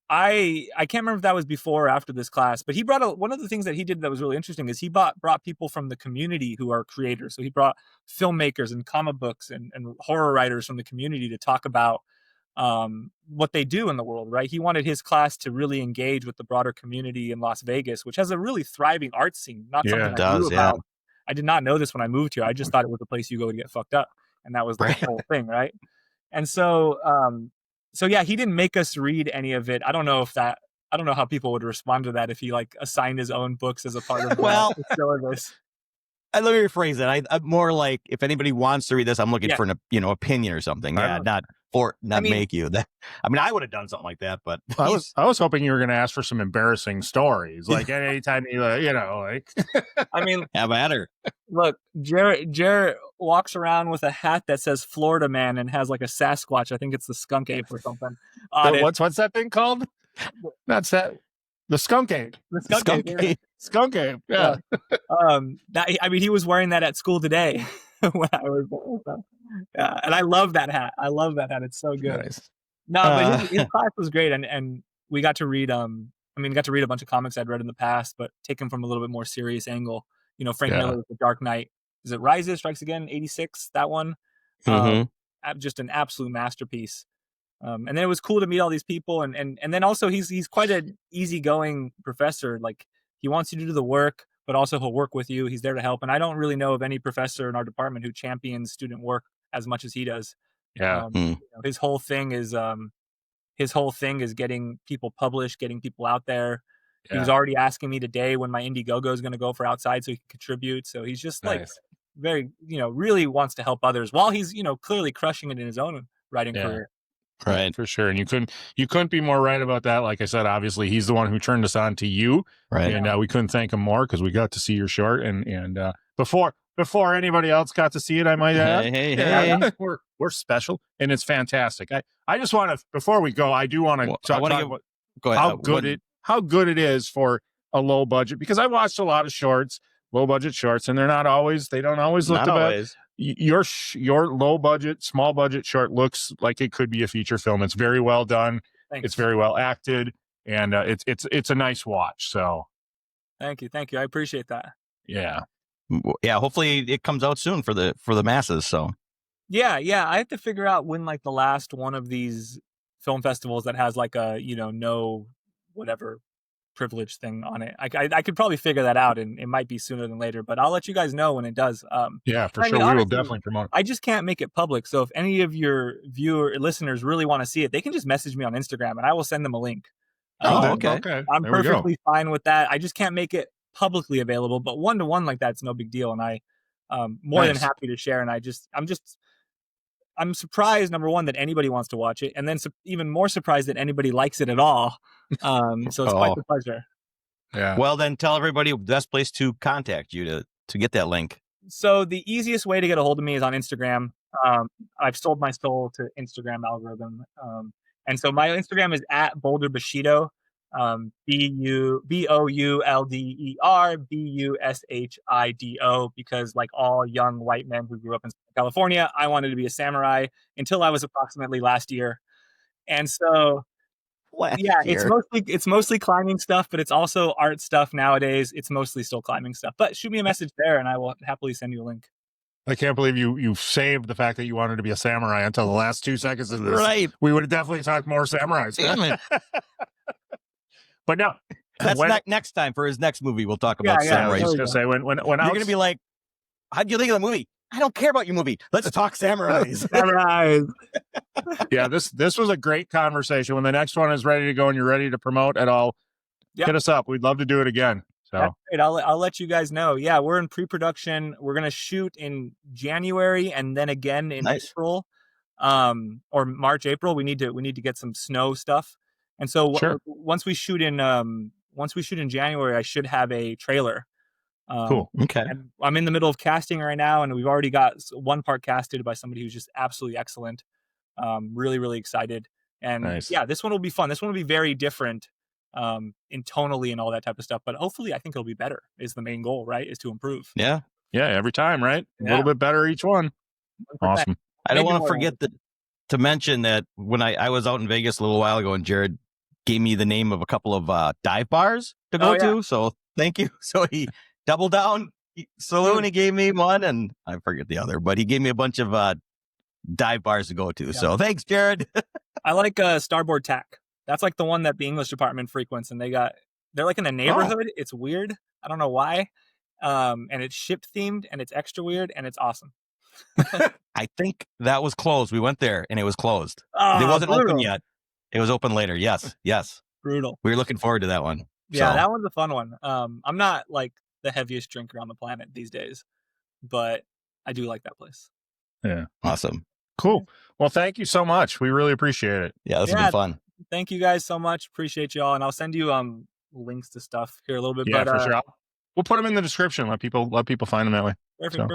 I can't remember if that was before or after this class, but he brought one of the things that he did that was really interesting is he brought people from the community who are creators. So he brought filmmakers and comic books and horror writers from the community to talk about what they do in the world, right? He wanted his class to really engage with the broader community in Las Vegas, which has a really thriving art scene. Not something I knew about. I did not know this when I moved here. I just thought it was a place you go to get fucked up, and that was the whole thing, right? And so, yeah, he didn't make us read any of it. I don't know how people would respond to that if he like assigned his own books as a part of the syllabus. Let me rephrase it. I'm more like, if anybody wants to read this, I'm looking for an opinion or something. Yeah, not make you. I would have done something like that, but I was hoping you were going to ask for some embarrassing stories, like anytime you like. I mean, have at her. Look, Jarrett walks around with a hat that says Florida Man and has like a Sasquatch. I think it's the skunk ape or something. What's that thing called? That's that. The skunk ape. The skunk ape. Skunk ape. Yeah. He was wearing that at school today when I was there. So. Yeah, and I love that hat. It's so good. Nice. No, but his class was great, and we got to read. Got to read a bunch of comics I'd read in the past, but take them from a little bit more serious angle. Frank Miller's The Dark Knight. Is it Rises, Strikes Again, 86? That one. Just an absolute masterpiece. And then it was cool to meet all these people, and then also he's quite an easygoing professor. Like, he wants you to do the work, but also he'll work with you. He's there to help. And I don't really know of any professor in our department who champions student work as much as he does. Yeah. His whole thing is getting people published, getting people out there. Yeah. He was already asking me today when my Indiegogo is going to go for outside so he can contribute. So he's just like very, really wants to help others while he's, clearly crushing it in his own writing career. Right, for sure. And you couldn't be more right about that. Like I said, obviously he's the one who turned us on to you, right? And we couldn't thank him more because we got to see your short, and before anybody else got to see it, I might add. Hey. We're special, and it's fantastic. I just want to, before we go, I do want to talk about how good it is for a low budget, because I watched a lot of shorts, low budget shorts, and they don't always look the best. Your low budget, small budget short looks like it could be a feature film. It's very well done. Thanks. It's very well acted, and it's a nice watch. So, thank you. I appreciate that. Yeah. Hopefully it comes out soon for the masses. So, yeah. I have to figure out when like the last one of these film festivals that has like a no whatever privilege thing on it. I could probably figure that out, and it might be sooner than later, but I'll let you guys know when it does. For sure. We will definitely promote it. I just can't make it public. So if any of your listeners really want to see it, they can just message me on Instagram and I will send them a link. Okay. I'm perfectly fine with that. I just can't make it publicly available, but 1-to-1 like that's no big deal. And I more than happy to share. And I'm surprised, number one, that anybody wants to watch it, and then even more surprised that anybody likes it at all. So it's quite the pleasure. Yeah. Well, then tell everybody the best place to contact you to get that link. So the easiest way to get a hold of me is on Instagram. I've sold my soul to Instagram algorithm. And so my Instagram is at Boulder Bushido, BoulderBushido, because like all young white men who grew up in California, I wanted to be a samurai until I was approximately last year. And so it's mostly climbing stuff, but it's also art stuff nowadays. It's mostly still climbing stuff, but shoot me a message there and I will happily send you a link. I can't believe you saved the fact that you wanted to be a samurai until the last 2 seconds of this. Right. We would have definitely talked more samurais. Damn it. But no, that's next time for his next movie. We'll talk about samurais. I was just gonna say when you're gonna be like, how'd you think of the movie? I don't care about your movie. Let's talk samurais. Samurais. Yeah, this was a great conversation. When the next one is ready to go and you're ready to promote at all, hit us up. We'd love to do it again. So that's great. I'll let you guys know. Yeah, we're in pre-production. We're gonna shoot in January and then again in April, or March, April. We need to get some snow stuff. And so once we shoot in January, I should have a trailer. Cool. Okay. And I'm in the middle of casting right now, and we've already got one part casted by somebody who's just absolutely excellent. Really, really excited. And this one will be fun. This one will be very different in tonally and all that type of stuff. But hopefully, I think it'll be better is the main goal, right? Is to improve. Yeah. Yeah. Every time, right? A little bit better each one. 100%. Awesome. I don't want to forget to mention that when I was out in Vegas a little while ago and Jared gave me the name of a couple of dive bars to go to. So thank you. So he doubled down. Saloon, he gave me one, and I forget the other, but he gave me a bunch of dive bars to go to. So thanks, Jared. I like Starboard Tack. That's like the one that the English department frequents, and they're like in the neighborhood. It's weird. I don't know why. And it's ship themed, and it's extra weird, and it's awesome. I think that was closed. We went there, and it was closed. Oh, it wasn't brutal. open yet. It was open later. Yes. Brutal. We were looking forward to that one. Yeah, that one's a fun one. I'm not like the heaviest drinker on the planet these days, but I do like that place. Yeah. Awesome. Cool. Well, thank you so much. We really appreciate it. Yeah, this has been fun. Thank you guys so much. Appreciate y'all. And I'll send you links to stuff here a little bit. Yeah, for sure. We'll put them in the description. Let people find them that way. Perfect.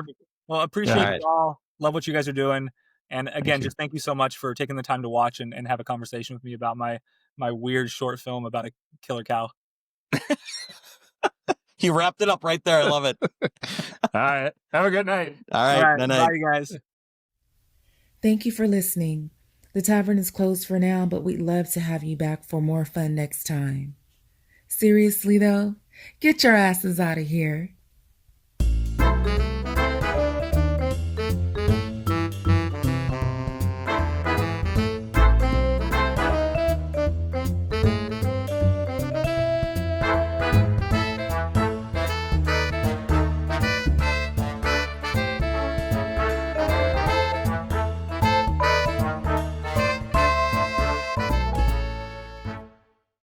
Well, appreciate y'all. Love what you guys are doing. And again, just thank you so much for taking the time to watch and have a conversation with me about my weird short film about a killer cow. He wrapped it up right there. I love it. All right. Have a good night. All right. Bye, you guys. Thank you for listening. The tavern is closed for now, but we'd love to have you back for more fun next time. Seriously, though, get your asses out of here.